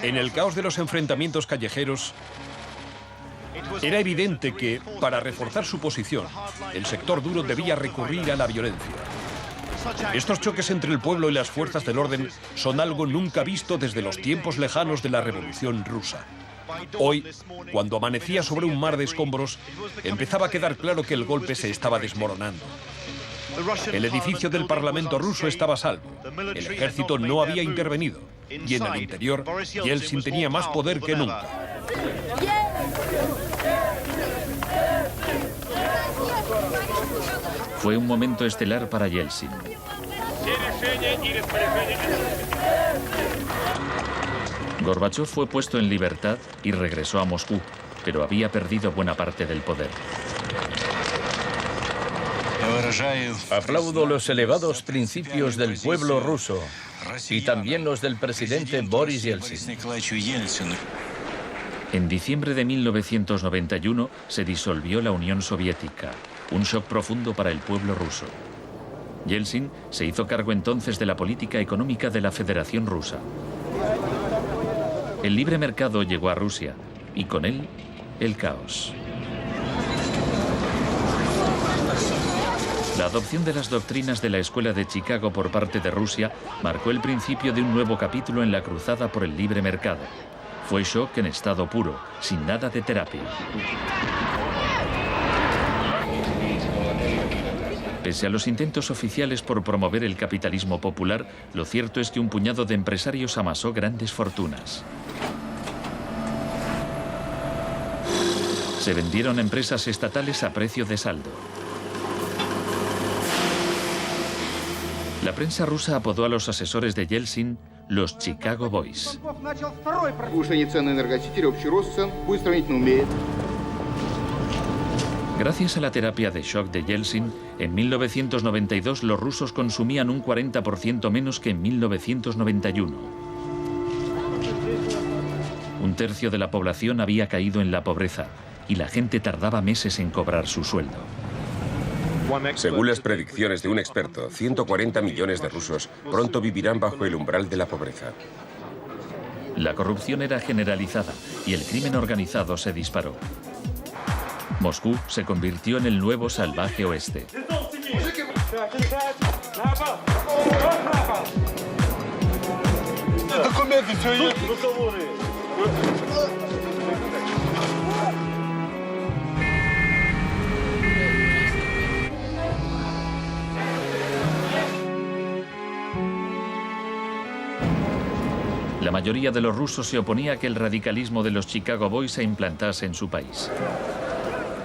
En el caos de los enfrentamientos callejeros, era evidente que, para reforzar su posición, el sector duro debía recurrir a la violencia. Estos choques entre el pueblo y las fuerzas del orden son algo nunca visto desde los tiempos lejanos de la Revolución Rusa. Hoy, cuando amanecía sobre un mar de escombros, empezaba a quedar claro que el golpe se estaba desmoronando. El edificio del Parlamento ruso estaba a salvo. El ejército no había intervenido. Y en el interior, Yeltsin tenía más poder que nunca. Fue un momento estelar para Yeltsin. Gorbachov fue puesto en libertad y regresó a Moscú, pero había perdido buena parte del poder. Aplaudo los elevados principios del pueblo ruso y también los del presidente Boris Yeltsin. En diciembre de 1991 se disolvió la Unión Soviética, un shock profundo para el pueblo ruso. Yeltsin se hizo cargo entonces de la política económica de la Federación Rusa. El libre mercado llegó a Rusia y con él el caos. La adopción de las doctrinas de la Escuela de Chicago por parte de Rusia marcó el principio de un nuevo capítulo en la cruzada por el libre mercado. Fue shock en estado puro, sin nada de terapia. Pese a los intentos oficiales por promover el capitalismo popular, lo cierto es que un puñado de empresarios amasó grandes fortunas. Se vendieron empresas estatales a precio de saldo. La prensa rusa apodó a los asesores de Yeltsin los Chicago Boys. Gracias a la terapia de shock de Yeltsin, en 1992 los rusos consumían un 40% menos que en 1991. Un tercio de la población había caído en la pobreza y la gente tardaba meses en cobrar su sueldo. Según las predicciones de un experto, 140 millones de rusos pronto vivirán bajo el umbral de la pobreza. La corrupción era generalizada y el crimen organizado se disparó. Moscú se convirtió en el nuevo salvaje oeste. La mayoría de los rusos se oponía a que el radicalismo de los Chicago Boys se implantase en su país.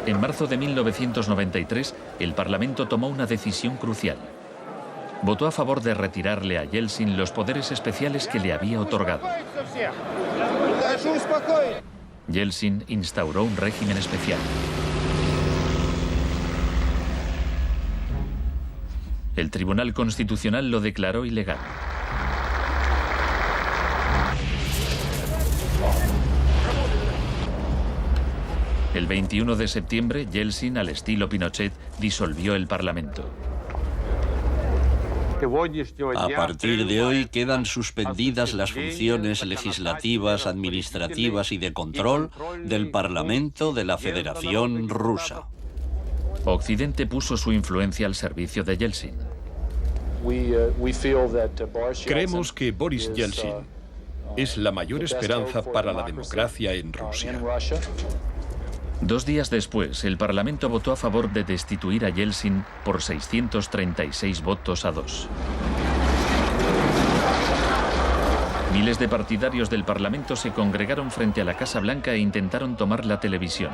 En marzo de 1993, el Parlamento tomó una decisión crucial. Votó a favor de retirarle a Yeltsin los poderes especiales que le había otorgado. Yeltsin instauró un régimen especial. El Tribunal Constitucional lo declaró ilegal. El 21 de septiembre, Yeltsin, al estilo Pinochet, disolvió el Parlamento. A partir de hoy quedan suspendidas las funciones legislativas, administrativas y de control del Parlamento de la Federación Rusa. Occidente puso su influencia al servicio de Yeltsin. Creemos que Boris Yeltsin es la mayor esperanza para la democracia en Rusia. 2 días después, el Parlamento votó a favor de destituir a Yeltsin por 636 votos a 2. Miles de partidarios del Parlamento se congregaron frente a la Casa Blanca e intentaron tomar la televisión.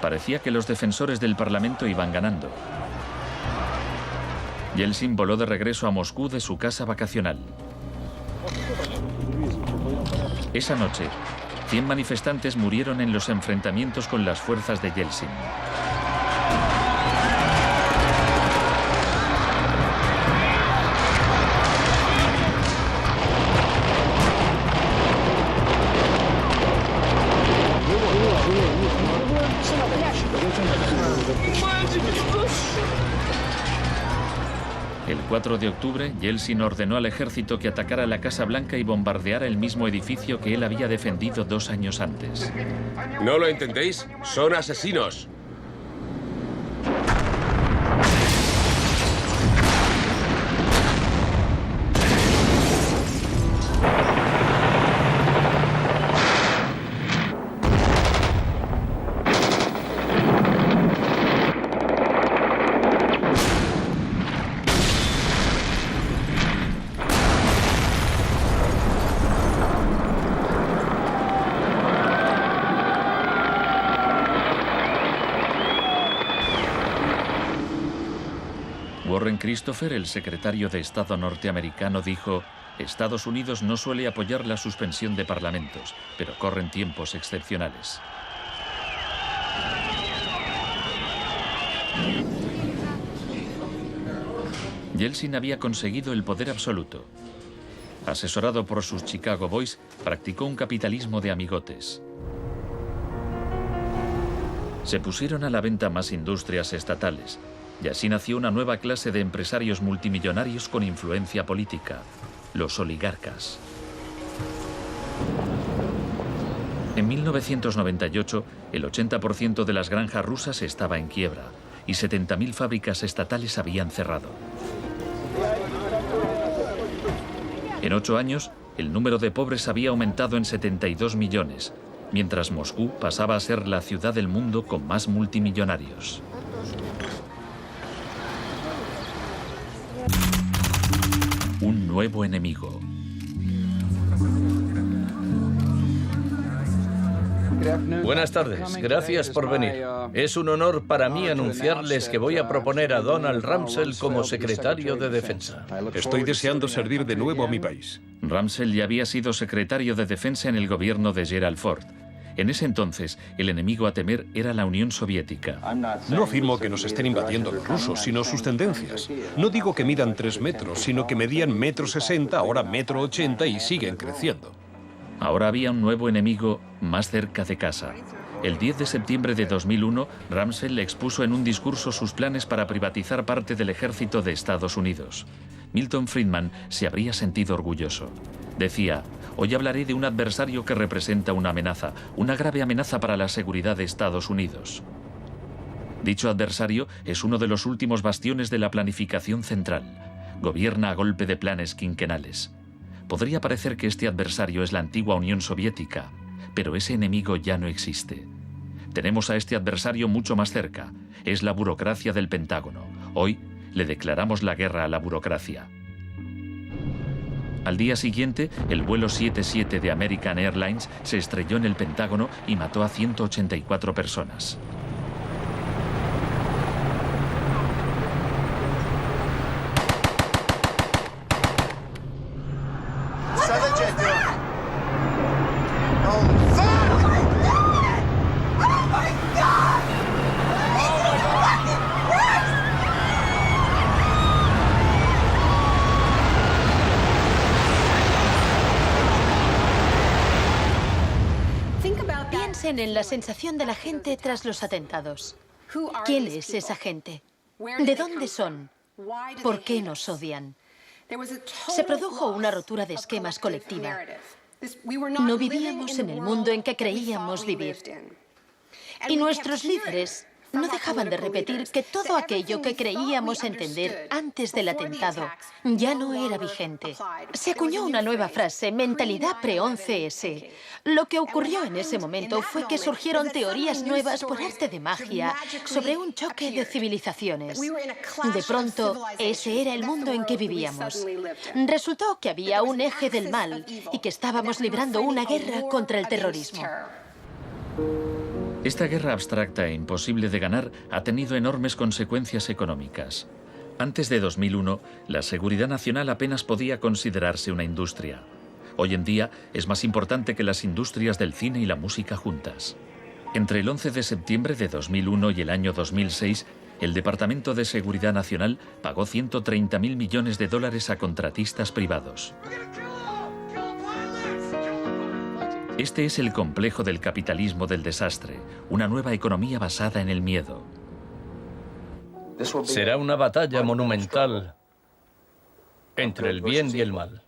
Parecía que los defensores del Parlamento iban ganando. Yeltsin voló de regreso a Moscú de su casa vacacional. Esa noche, 100 manifestantes murieron en los enfrentamientos con las fuerzas de Yeltsin. El 4 de octubre, Yeltsin ordenó al ejército que atacara la Casa Blanca y bombardeara el mismo edificio que él había defendido 2 años antes. ¿No lo entendéis? ¡Son asesinos! Warren Christopher, el secretario de Estado norteamericano, dijo: Estados Unidos no suele apoyar la suspensión de parlamentos, pero corren tiempos excepcionales. Yeltsin había conseguido el poder absoluto. Asesorado por sus Chicago Boys, practicó un capitalismo de amigotes. Se pusieron a la venta más industrias estatales, y así nació una nueva clase de empresarios multimillonarios con influencia política, los oligarcas. En 1998, el 80% de las granjas rusas estaba en quiebra y 70.000 fábricas estatales habían cerrado. En 8 años, el número de pobres había aumentado en 72 millones, mientras Moscú pasaba a ser la ciudad del mundo con más multimillonarios. Un nuevo enemigo. Buenas tardes, gracias por venir. Es un honor para mí anunciarles que voy a proponer a Donald Rumsfeld como secretario de Defensa. Estoy deseando servir de nuevo a mi país. Rumsfeld ya había sido secretario de Defensa en el gobierno de Gerald Ford. En ese entonces, el enemigo a temer era la Unión Soviética. No afirmo que nos estén invadiendo los rusos, sino sus tendencias. No digo que midan 3 metros, sino que medían 1,60 m, ahora 1,80 m y siguen creciendo. Ahora había un nuevo enemigo más cerca de casa. El 10 de septiembre de 2001, Rumsfeld expuso en un discurso sus planes para privatizar parte del ejército de Estados Unidos. Milton Friedman se habría sentido orgulloso. Decía: hoy hablaré de un adversario que representa una amenaza, una grave amenaza para la seguridad de Estados Unidos. Dicho adversario es uno de los últimos bastiones de la planificación central. Gobierna a golpe de planes quinquenales. Podría parecer que este adversario es la antigua Unión Soviética, pero ese enemigo ya no existe. Tenemos a este adversario mucho más cerca. Es la burocracia del Pentágono. Hoy le declaramos la guerra a la burocracia. Al día siguiente, el vuelo 77 de American Airlines se estrelló en el Pentágono y mató a 184 personas. Piensen en la sensación de la gente tras los atentados. ¿Quién es esa gente? ¿De dónde son? ¿Por qué nos odian? Se produjo una rotura de esquemas colectiva. No vivíamos en el mundo en que creíamos vivir. Y nuestros líderes no dejaban de repetir que todo aquello que creíamos entender antes del atentado ya no era vigente. Se acuñó una nueva frase, mentalidad pre-11S. Lo que ocurrió en ese momento fue que surgieron teorías nuevas por arte de magia sobre un choque de civilizaciones. De pronto, ese era el mundo en que vivíamos. Resultó que había un eje del mal y que estábamos librando una guerra contra el terrorismo. Esta guerra abstracta e imposible de ganar ha tenido enormes consecuencias económicas. Antes de 2001, la seguridad nacional apenas podía considerarse una industria. Hoy en día es más importante que las industrias del cine y la música juntas. Entre el 11 de septiembre de 2001 y el año 2006, el Departamento de Seguridad Nacional pagó $130.000 millones a contratistas privados. Este es el complejo del capitalismo del desastre, una nueva economía basada en el miedo. Será una batalla monumental entre el bien y el mal.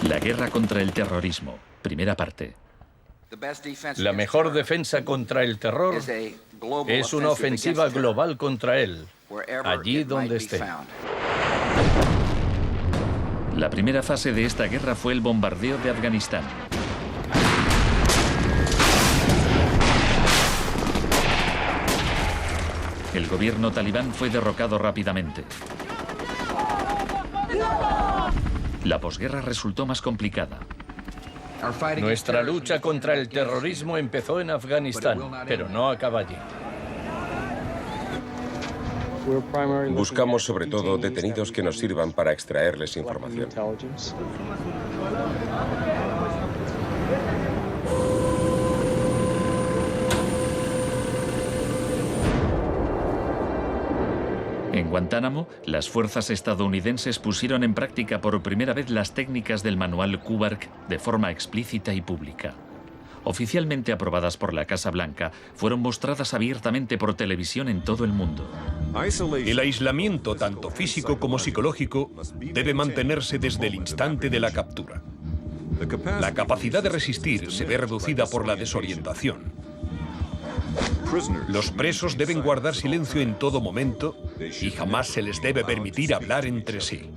La guerra contra el terrorismo, primera parte. La mejor defensa contra el terror es una ofensiva global contra él, allí donde esté. La primera fase de esta guerra fue el bombardeo de Afganistán. El gobierno talibán fue derrocado rápidamente. La posguerra resultó más complicada. Nuestra lucha contra el terrorismo empezó en Afganistán, pero no acaba allí. Buscamos sobre todo detenidos que nos sirvan para extraerles información. En Guantánamo, las fuerzas estadounidenses pusieron en práctica por primera vez las técnicas del manual Kubark de forma explícita y pública. Oficialmente aprobadas por la Casa Blanca, fueron mostradas abiertamente por televisión en todo el mundo. El aislamiento, tanto físico como psicológico, debe mantenerse desde el instante de la captura. La capacidad de resistir se ve reducida por la desorientación. Los presos deben guardar silencio en todo momento y jamás se les debe permitir hablar entre sí.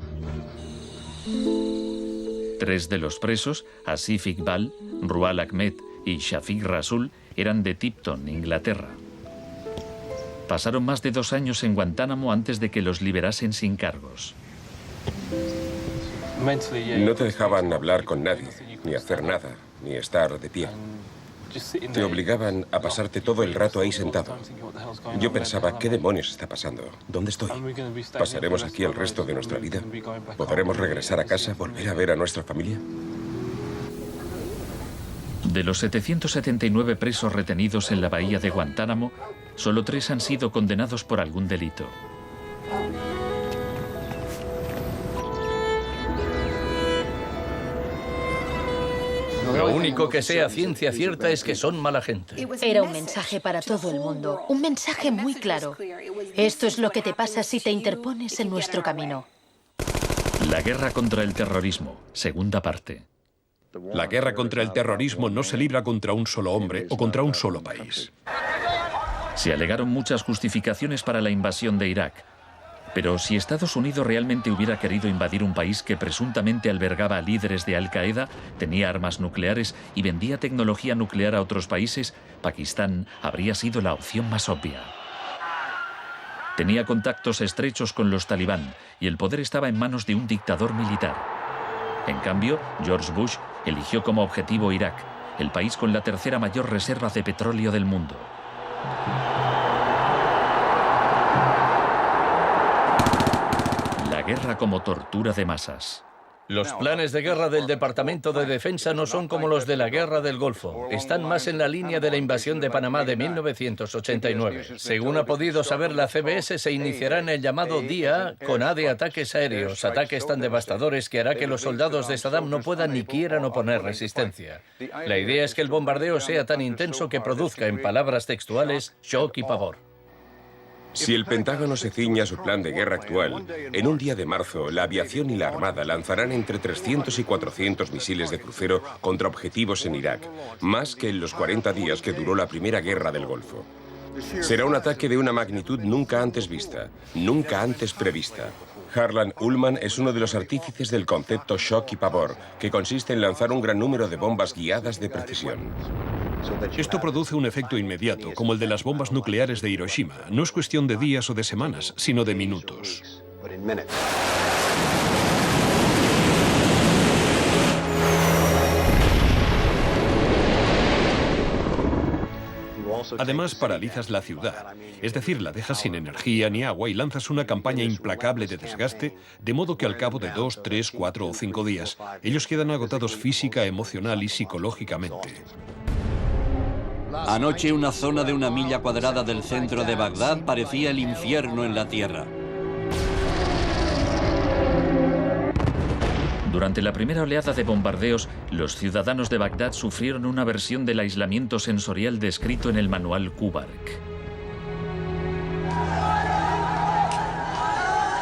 3 de los presos, Asif Iqbal, Rual Ahmed y Shafiq Rasul, eran de Tipton, Inglaterra. Pasaron más de 2 años en Guantánamo antes de que los liberasen sin cargos. No te dejaban hablar con nadie, ni hacer nada, ni estar de pie. Te obligaban a pasarte todo el rato ahí sentado. Yo pensaba, ¿qué demonios está pasando? ¿Dónde estoy? ¿Pasaremos aquí el resto de nuestra vida? ¿Podremos regresar a casa, volver a ver a nuestra familia? De los 779 presos retenidos en la bahía de Guantánamo, solo 3 han sido condenados por algún delito. Lo único que sé a ciencia cierta es que son mala gente. Era un mensaje para todo el mundo, un mensaje muy claro. Esto es lo que te pasa si te interpones en nuestro camino. La guerra contra el terrorismo, segunda parte. La guerra contra el terrorismo no se libra contra un solo hombre o contra un solo país. Se alegaron muchas justificaciones para la invasión de Irak. Pero si Estados Unidos realmente hubiera querido invadir un país que presuntamente albergaba a líderes de Al-Qaeda, tenía armas nucleares y vendía tecnología nuclear a otros países, Pakistán habría sido la opción más obvia. Tenía contactos estrechos con los talibán y el poder estaba en manos de un dictador militar. En cambio, George Bush eligió como objetivo Irak, el país con la tercera mayor reserva de petróleo del mundo. La guerra como tortura de masas. Los planes de guerra del Departamento de Defensa no son como los de la Guerra del Golfo. Están más en la línea de la invasión de Panamá de 1989. Según ha podido saber la CBS, se iniciará en el llamado Día A con A de ataques aéreos, ataques tan devastadores que hará que los soldados de Saddam no puedan ni quieran oponer resistencia. La idea es que el bombardeo sea tan intenso que produzca, en palabras textuales, shock y pavor. Si el Pentágono se ciña a su plan de guerra actual, en un día de marzo, la aviación y la armada lanzarán entre 300 y 400 misiles de crucero contra objetivos en Irak, más que en los 40 días que duró la primera guerra del Golfo. Será un ataque de una magnitud nunca antes vista, nunca antes prevista. Harlan Ullman es uno de los artífices del concepto shock y pavor, que consiste en lanzar un gran número de bombas guiadas de precisión. Esto produce un efecto inmediato, como el de las bombas nucleares de Hiroshima. No es cuestión de días o de semanas, sino de minutos. Además, paralizas la ciudad, es decir, la dejas sin energía ni agua y lanzas una campaña implacable de desgaste, de modo que al cabo de 2, 3, 4 o 5 días, ellos quedan agotados física, emocional y psicológicamente. Anoche una zona de 1 milla cuadrada del centro de Bagdad parecía el infierno en la tierra. Durante la primera oleada de bombardeos, los ciudadanos de Bagdad sufrieron una versión del aislamiento sensorial descrito en el manual Kubark.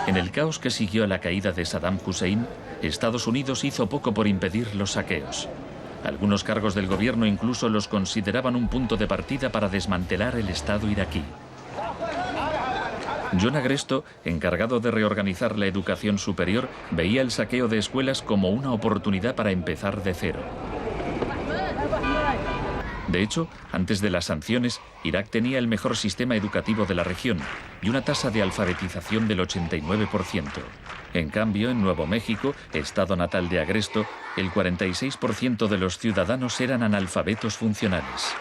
En el caos que siguió a la caída de Saddam Hussein, Estados Unidos hizo poco por impedir los saqueos. Algunos cargos del gobierno incluso los consideraban un punto de partida para desmantelar el Estado iraquí. John Agresto, encargado de reorganizar la educación superior, veía el saqueo de escuelas como una oportunidad para empezar de cero. De hecho, antes de las sanciones, Irak tenía el mejor sistema educativo de la región y una tasa de alfabetización del 89%. En cambio, en Nuevo México, estado natal de Agresto, el 46% de los ciudadanos eran analfabetos funcionales.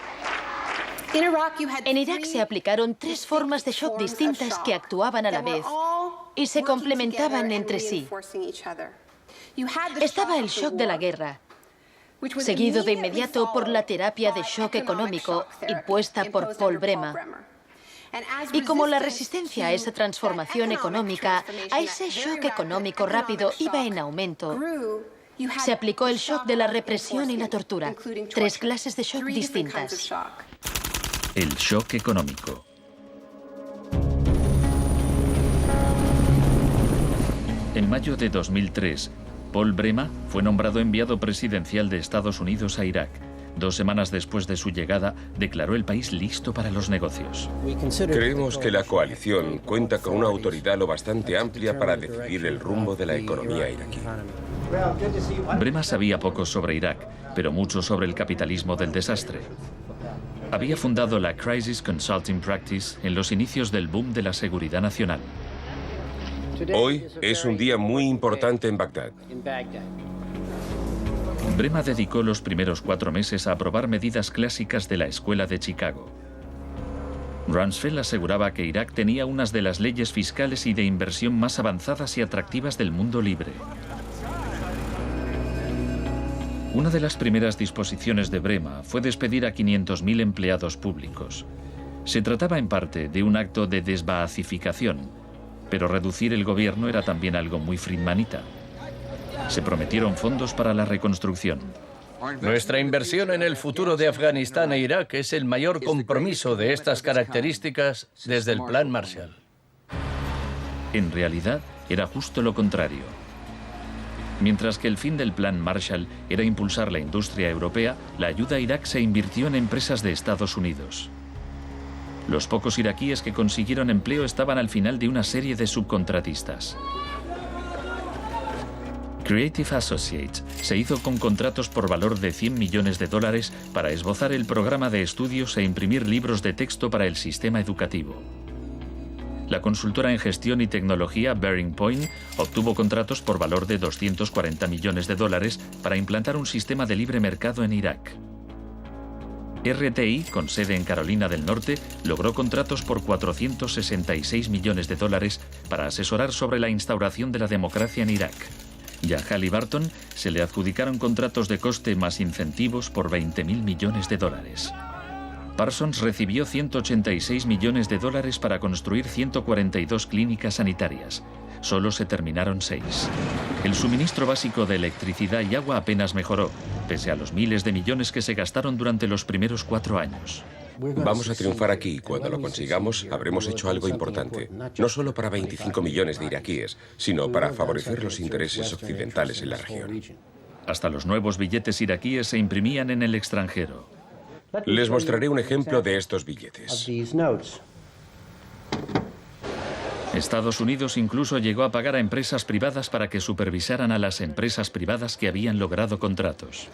En Irak se aplicaron 3 formas de shock distintas que actuaban a la vez y se complementaban entre sí. Estaba el shock de la guerra, seguido de inmediato por la terapia de shock económico impuesta por Paul Bremer. Y como la resistencia a esa transformación económica, a ese shock económico rápido iba en aumento, se aplicó el shock de la represión y la tortura. 3 clases de shock distintas. El shock económico. En mayo de 2003, Paul Bremer fue nombrado enviado presidencial de Estados Unidos a Irak. 2 semanas después de su llegada, declaró el país listo para los negocios. Creemos que la coalición cuenta con una autoridad lo bastante amplia para decidir el rumbo de la economía iraquí. Bremer sabía poco sobre Irak, pero mucho sobre el capitalismo del desastre. Había fundado la Crisis Consulting Practice en los inicios del boom de la seguridad nacional. Hoy es un día muy importante en Bagdad. Bremer dedicó los primeros 4 meses a aprobar medidas clásicas de la Escuela de Chicago. Rumsfeld aseguraba que Irak tenía unas de las leyes fiscales y de inversión más avanzadas y atractivas del mundo libre. Una de las primeras disposiciones de Bremer fue despedir a 500.000 empleados públicos. Se trataba en parte de un acto de desbaazificación, pero reducir el gobierno era también algo muy friedmanita. Se prometieron fondos para la reconstrucción. Nuestra inversión en el futuro de Afganistán e Irak es el mayor compromiso de estas características desde el Plan Marshall. En realidad, era justo lo contrario. Mientras que el fin del Plan Marshall era impulsar la industria europea, la ayuda a Irak se invirtió en empresas de Estados Unidos. Los pocos iraquíes que consiguieron empleo estaban al final de una serie de subcontratistas. Creative Associates se hizo con contratos por valor de $100 millones para esbozar el programa de estudios e imprimir libros de texto para el sistema educativo. La consultora en gestión y tecnología Bearing Point obtuvo contratos por valor de $240 millones para implantar un sistema de libre mercado en Irak. RTI, con sede en Carolina del Norte, logró contratos por $466 millones para asesorar sobre la instauración de la democracia en Irak. Y a Halliburton se le adjudicaron contratos de coste más incentivos por $20.000 millones. Parsons recibió $186 millones para construir 142 clínicas sanitarias. Solo se terminaron 6. El suministro básico de electricidad y agua apenas mejoró, pese a los miles de millones que se gastaron durante los primeros 4 años. Vamos a triunfar aquí y cuando lo consigamos habremos hecho algo importante, no solo para 25 millones de iraquíes, sino para favorecer los intereses occidentales en la región. Hasta los nuevos billetes iraquíes se imprimían en el extranjero. Les mostraré un ejemplo de estos billetes. Estados Unidos incluso llegó a pagar a empresas privadas para que supervisaran a las empresas privadas que habían logrado contratos.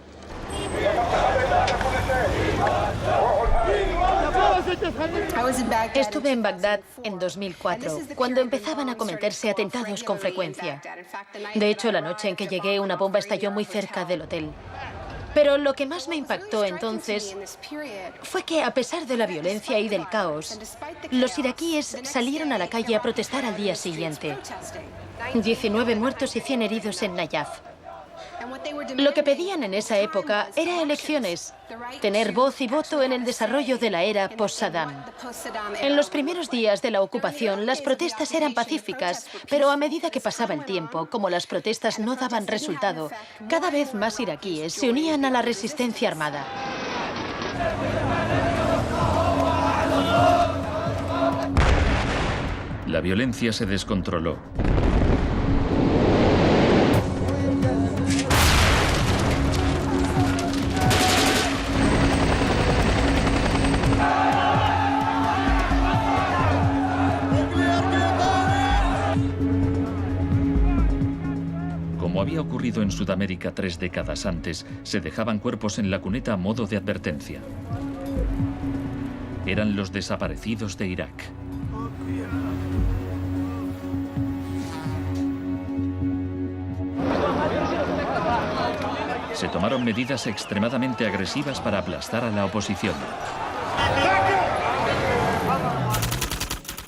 Estuve en Bagdad en 2004, cuando empezaban a cometerse atentados con frecuencia. De hecho, la noche en que llegué, una bomba estalló muy cerca del hotel. Pero lo que más me impactó entonces fue que, a pesar de la violencia y del caos, los iraquíes salieron a la calle a protestar al día siguiente. 19 muertos y 100 heridos en Nayaf. Lo que pedían en esa época era elecciones, tener voz y voto en el desarrollo de la era post-Saddam. En los primeros días de la ocupación, las protestas eran pacíficas, pero a medida que pasaba el tiempo, como las protestas no daban resultado, cada vez más iraquíes se unían a la resistencia armada. La violencia se descontroló. Como había ocurrido en Sudamérica 3 décadas antes, se dejaban cuerpos en la cuneta a modo de advertencia. Eran los desaparecidos de Irak. Se tomaron medidas extremadamente agresivas para aplastar a la oposición.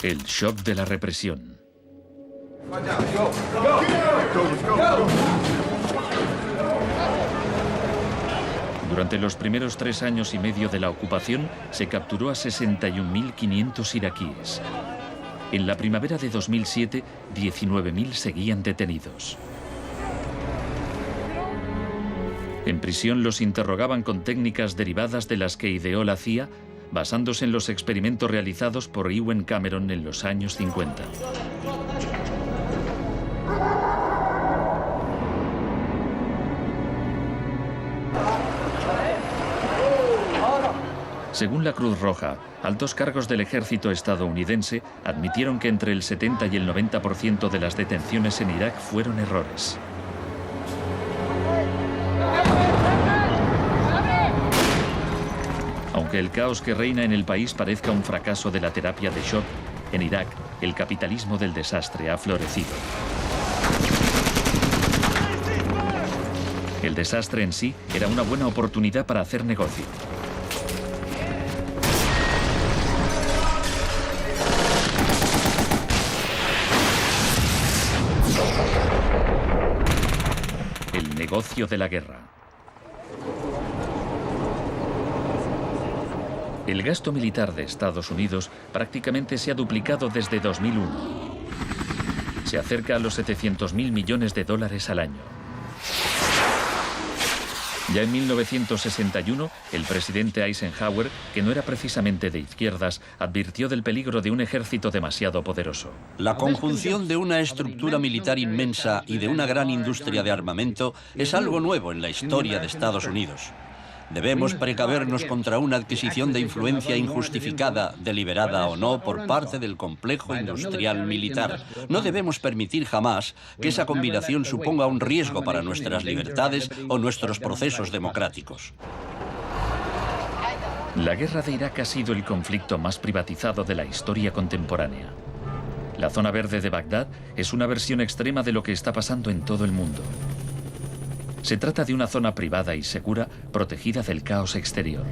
El shock de la represión. Durante los primeros 3 años y medio de la ocupación, se capturó a 61.500 iraquíes. En la primavera de 2007, 19.000 seguían detenidos. En prisión los interrogaban con técnicas derivadas de las que ideó la CIA, basándose en los experimentos realizados por Ewen Cameron en los años 50. Según la Cruz Roja, altos cargos del ejército estadounidense admitieron que entre el 70 y el 90% de las detenciones en Irak fueron errores. Aunque el caos que reina en el país parezca un fracaso de la terapia de shock, en Irak el capitalismo del desastre ha florecido. El desastre en sí era una buena oportunidad para hacer negocio. El negocio de la guerra. El gasto militar de Estados Unidos prácticamente se ha duplicado desde 2001. Se acerca a los 700.000 millones de dólares al año. Ya en 1961, el presidente Eisenhower, que no era precisamente de izquierdas, advirtió del peligro de un ejército demasiado poderoso. La conjunción de una estructura militar inmensa y de una gran industria de armamento es algo nuevo en la historia de Estados Unidos. Debemos precavernos contra una adquisición de influencia injustificada, deliberada o no, por parte del complejo industrial militar. No debemos permitir jamás que esa combinación suponga un riesgo para nuestras libertades o nuestros procesos democráticos. La guerra de Irak ha sido el conflicto más privatizado de la historia contemporánea. La zona verde de Bagdad es una versión extrema de lo que está pasando en todo el mundo. Se trata de una zona privada y segura, protegida del caos exterior.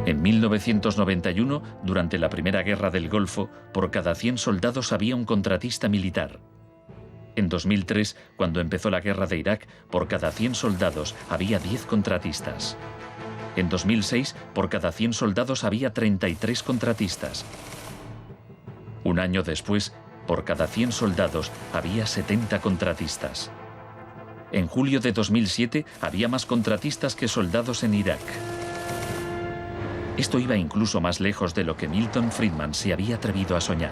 En 1991, durante la Primera Guerra del Golfo, por cada 100 soldados había un contratista militar. En 2003, cuando empezó la guerra de Irak, por cada 100 soldados había 10 contratistas. En 2006, por cada 100 soldados había 33 contratistas. Un año después, por cada 100 soldados había 70 contratistas. En julio de 2007 había más contratistas que soldados en Irak. Esto iba incluso más lejos de lo que Milton Friedman se había atrevido a soñar.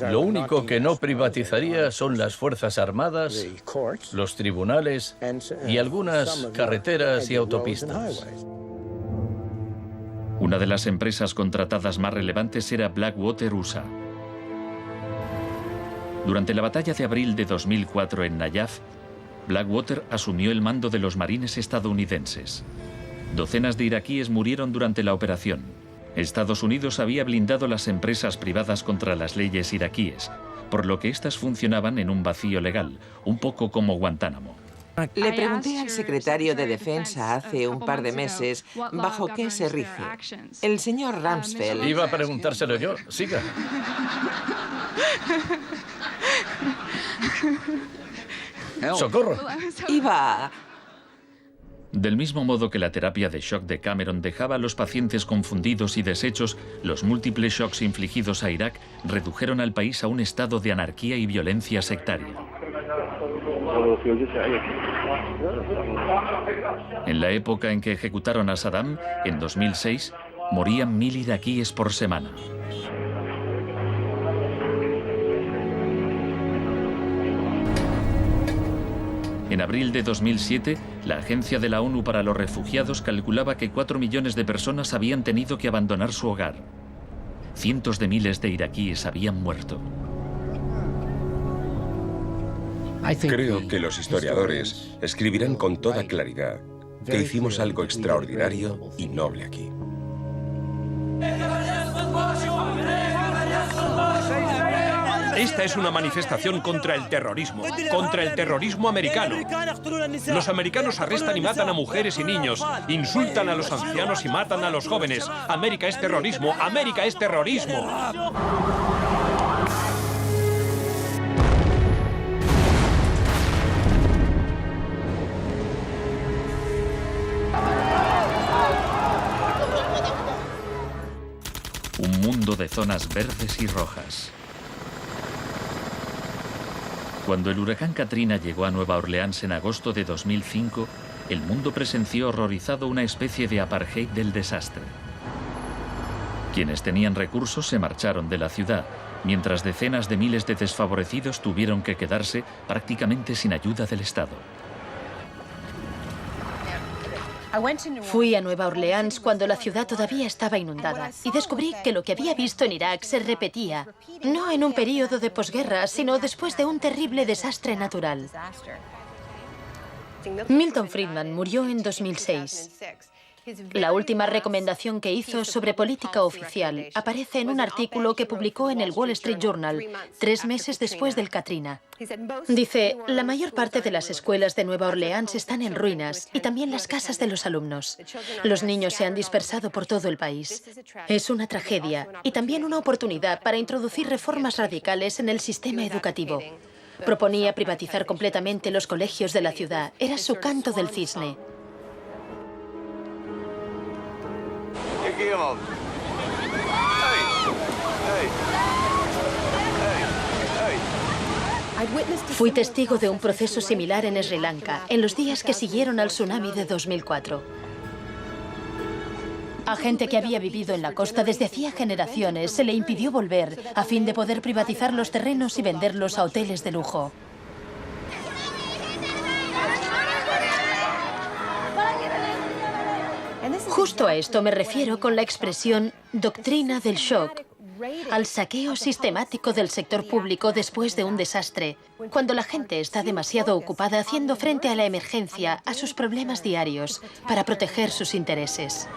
Lo único que no privatizaría son las Fuerzas Armadas, los tribunales y algunas carreteras y autopistas. Una de las empresas contratadas más relevantes era Blackwater USA. Durante la batalla de abril de 2004 en Nayaf, Blackwater asumió el mando de los marines estadounidenses. Docenas de iraquíes murieron durante la operación. Estados Unidos había blindado las empresas privadas contra las leyes iraquíes, por lo que éstas funcionaban en un vacío legal, un poco como Guantánamo. Le pregunté al secretario de Defensa hace un par de meses bajo qué se rige. El señor Rumsfeld... Iba a preguntárselo yo. Siga. ¡Socorro! Iba... Del mismo modo que la terapia de shock de Cameron dejaba a los pacientes confundidos y deshechos, los múltiples shocks infligidos a Irak redujeron al país a un estado de anarquía y violencia sectaria. En la época en que ejecutaron a Saddam, en 2006, morían 1000 iraquíes por semana. En abril de 2007, la Agencia de la ONU para los Refugiados calculaba que 4 millones de personas habían tenido que abandonar su hogar. Cientos de miles de iraquíes habían muerto. Creo que los historiadores escribirán con toda claridad que hicimos algo extraordinario y noble aquí. Esta es una manifestación contra el terrorismo americano. Los americanos arrestan y matan a mujeres y niños, insultan a los ancianos y matan a los jóvenes. América es terrorismo, América es terrorismo. Un mundo de zonas verdes y rojas. Cuando el huracán Katrina llegó a Nueva Orleans en agosto de 2005, el mundo presenció horrorizado una especie de apartheid del desastre. Quienes tenían recursos se marcharon de la ciudad, mientras decenas de miles de desfavorecidos tuvieron que quedarse prácticamente sin ayuda del Estado. Fui a Nueva Orleans cuando la ciudad todavía estaba inundada y descubrí que lo que había visto en Irak se repetía, no en un periodo de posguerra, sino después de un terrible desastre natural. Milton Friedman murió en 2006. La última recomendación que hizo sobre política oficial aparece en un artículo que publicó en el Wall Street Journal 3 meses después del Katrina. Dice, la mayor parte de las escuelas de Nueva Orleans están en ruinas y también las casas de los alumnos. Los niños se han dispersado por todo el país. Es una tragedia y también una oportunidad para introducir reformas radicales en el sistema educativo. Proponía privatizar completamente los colegios de la ciudad. Era su canto del cisne. Fui testigo de un proceso similar en Sri Lanka, en los días que siguieron al tsunami de 2004. A gente que había vivido en la costa desde hacía generaciones se le impidió volver a fin de poder privatizar los terrenos y venderlos a hoteles de lujo. Justo a esto me refiero con la expresión doctrina del shock, al saqueo sistemático del sector público después de un desastre, cuando la gente está demasiado ocupada haciendo frente a la emergencia, a sus problemas diarios, para proteger sus intereses.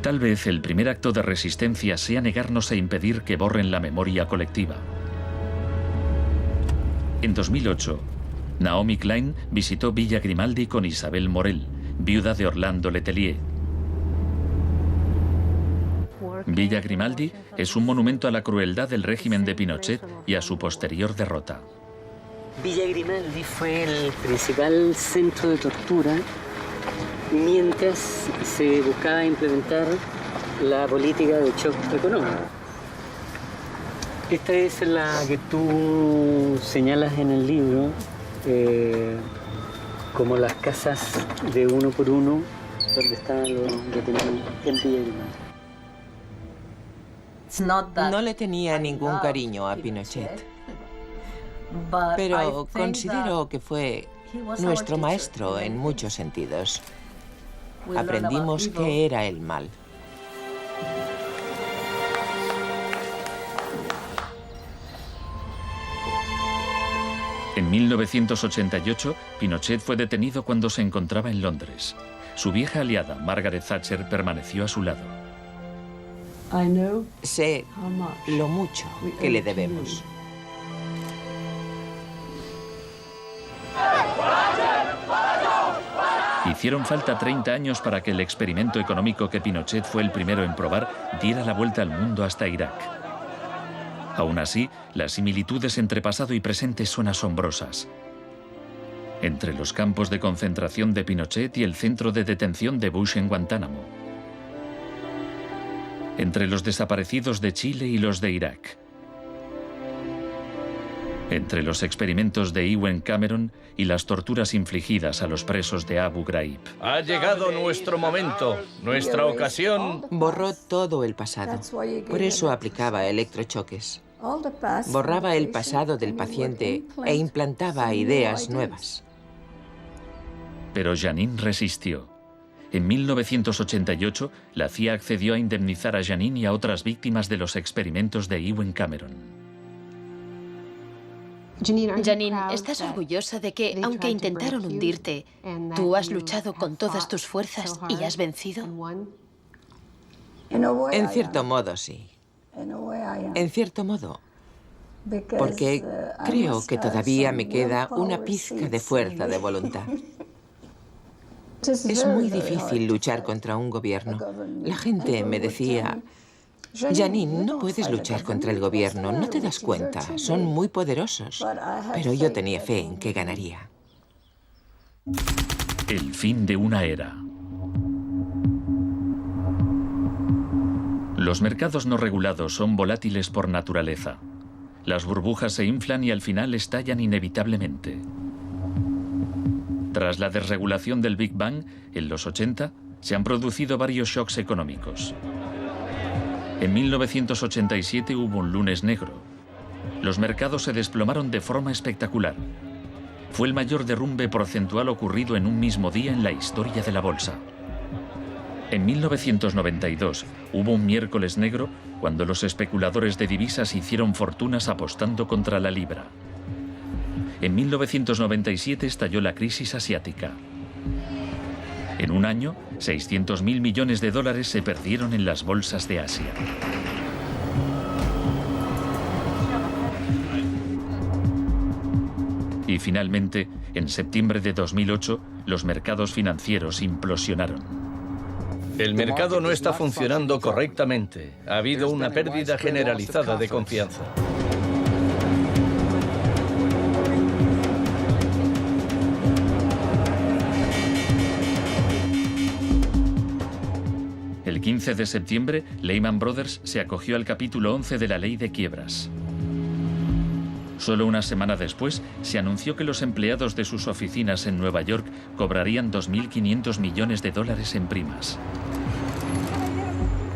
Tal vez el primer acto de resistencia sea negarnos a impedir que borren la memoria colectiva. En 2008, Naomi Klein visitó Villa Grimaldi con Isabel Morel, viuda de Orlando Letelier. Villa Grimaldi es un monumento a la crueldad del régimen de Pinochet y a su posterior derrota. Villa Grimaldi fue el principal centro de tortura mientras se buscaba implementar la política de shock económico. Esta es la que tú señalas en el libro como las casas de uno por uno donde estaban los detenidos en Villa Grimaldi. No le tenía ningún cariño a Pinochet, pero considero que fue nuestro maestro en muchos sentidos. Aprendimos qué era el mal. En 1988, Pinochet fue detenido cuando se encontraba en Londres. su vieja aliada, Margaret Thatcher, permaneció a su lado. Sé lo mucho que le debemos. Hicieron falta 30 años para que el experimento económico que Pinochet fue el primero en probar diera la vuelta al mundo hasta Irak. Aún así, las similitudes entre pasado y presente son asombrosas. Entre los campos de concentración de Pinochet y el centro de detención de Bush en Guantánamo. Entre los desaparecidos de Chile y los de Irak. Entre los experimentos de Ewen Cameron y las torturas infligidas a los presos de Abu Ghraib. Ha llegado nuestro momento, nuestra ocasión. Borró todo el pasado. Por eso aplicaba electrochoques. Borraba el pasado del paciente e implantaba ideas nuevas. Pero Janine resistió. En 1988, la CIA accedió a indemnizar a Janine y a otras víctimas de los experimentos de Ewen Cameron. Janine, ¿estás orgullosa de que, aunque intentaron hundirte, tú has luchado con todas tus fuerzas y has vencido? En cierto modo, sí. En cierto modo. Porque creo que todavía me queda una pizca de fuerza de voluntad. Es muy difícil luchar contra un gobierno. La gente me decía: Janine, no puedes luchar contra el gobierno, no te das cuenta, son muy poderosos. Pero yo tenía fe en que ganaría. El fin de una era. Los mercados no regulados son volátiles por naturaleza. Las burbujas se inflan y al final estallan inevitablemente. Tras la desregulación del Big Bang, en los 80, se han producido varios shocks económicos. En 1987 hubo un lunes negro. Los mercados se desplomaron de forma espectacular. Fue el mayor derrumbe porcentual ocurrido en un mismo día en la historia de la bolsa. En 1992 hubo un miércoles negro cuando los especuladores de divisas hicieron fortunas apostando contra la libra. En 1997 estalló la crisis asiática. En un año, 600.000 millones de dólares se perdieron en las bolsas de Asia. Y finalmente, en septiembre de 2008, los mercados financieros implosionaron. El mercado no está funcionando correctamente. Ha habido una pérdida generalizada de confianza. El 15 de septiembre, Lehman Brothers se acogió al capítulo 11 de la ley de quiebras. Solo una semana después, se anunció que los empleados de sus oficinas en Nueva York cobrarían 2.500 millones de dólares en primas.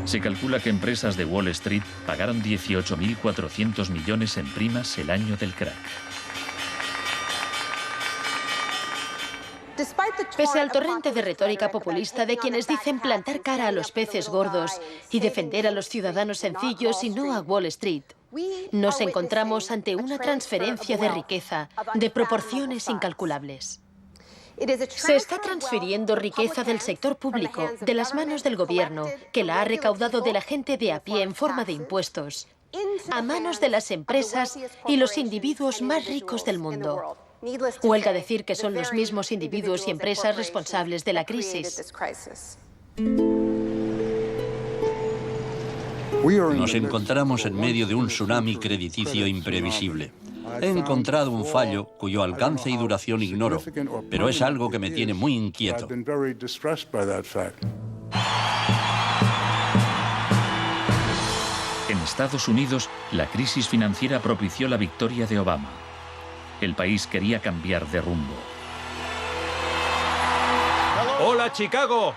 Se calcula que empresas de Wall Street pagaron 18.400 millones en primas el año del crack. Pese al torrente de retórica populista de quienes dicen plantar cara a los peces gordos y defender a los ciudadanos sencillos y no a Wall Street, nos encontramos ante una transferencia de riqueza de proporciones incalculables. Se está transfiriendo riqueza del sector público, de las manos del gobierno, que la ha recaudado de la gente de a pie en forma de impuestos, a manos de las empresas y los individuos más ricos del mundo. Huelga decir que son los mismos individuos y empresas responsables de la crisis. Nos encontramos en medio de un tsunami crediticio imprevisible. He encontrado un fallo cuyo alcance y duración ignoro, pero es algo que me tiene muy inquieto. En Estados Unidos, la crisis financiera propició la victoria de Obama. El país quería cambiar de rumbo. ¡Hola, Chicago!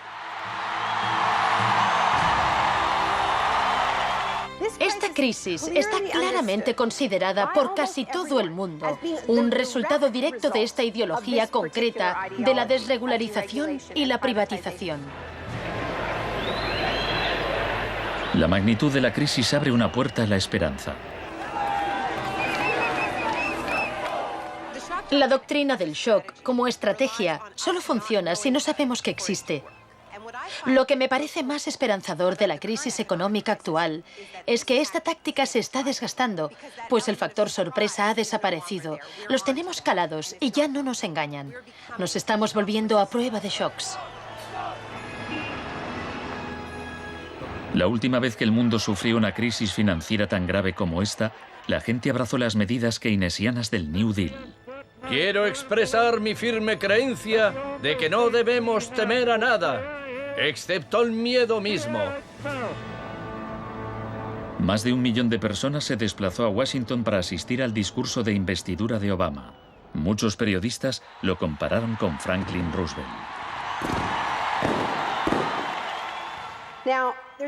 Esta crisis está claramente considerada por casi todo el mundo un resultado directo de esta ideología concreta de la desregularización y la privatización. La magnitud de la crisis abre una puerta a la esperanza. La doctrina del shock, como estrategia, solo funciona si no sabemos que existe. Lo que me parece más esperanzador de la crisis económica actual es que esta táctica se está desgastando, pues el factor sorpresa ha desaparecido. Los tenemos calados y ya no nos engañan. Nos estamos volviendo a prueba de shocks. La última vez que el mundo sufrió una crisis financiera tan grave como esta, la gente abrazó las medidas keynesianas del New Deal. Quiero expresar mi firme creencia de que no debemos temer a nada, excepto el miedo mismo. Más de 1 millón de personas se desplazó a Washington para asistir al discurso de investidura de Obama. Muchos periodistas lo compararon con Franklin Roosevelt.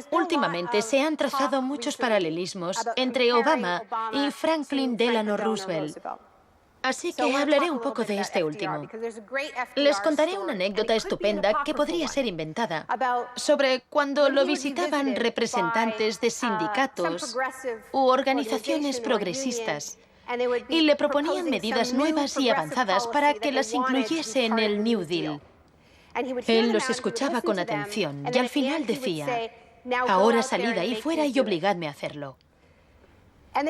Últimamente se han trazado muchos paralelismos entre Obama y Franklin Delano Roosevelt. Así que hablaré un poco de este último. Les contaré una anécdota estupenda que podría ser inventada sobre cuando lo visitaban representantes de sindicatos u organizaciones progresistas y le proponían medidas nuevas y avanzadas para que las incluyese en el New Deal. Él los escuchaba con atención y al final decía: ahora salid ahí fuera y obligadme a hacerlo.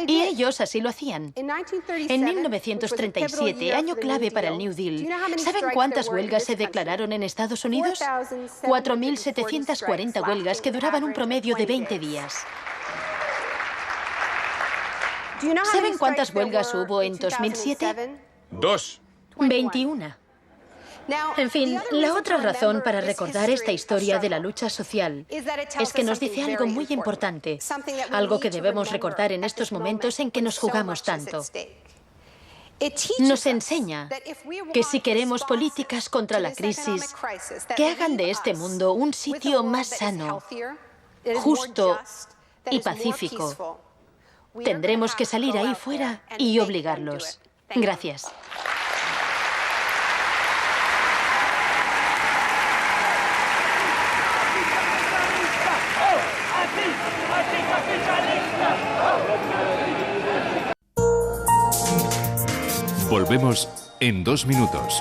Y ellos así lo hacían. En 1937, año clave para el New Deal, ¿saben cuántas huelgas se declararon en Estados Unidos? 4.740 huelgas que duraban un promedio de 20 días. ¿Saben cuántas huelgas hubo en 2007? 2. 21. En fin, la otra razón para recordar esta historia de la lucha social es que nos dice algo muy importante, algo que debemos recordar en estos momentos en que nos jugamos tanto. Nos enseña que si queremos políticas contra la crisis que hagan de este mundo un sitio más sano, justo y pacífico, tendremos que salir ahí fuera y obligarlos. Gracias. Volvemos en 2 minutos.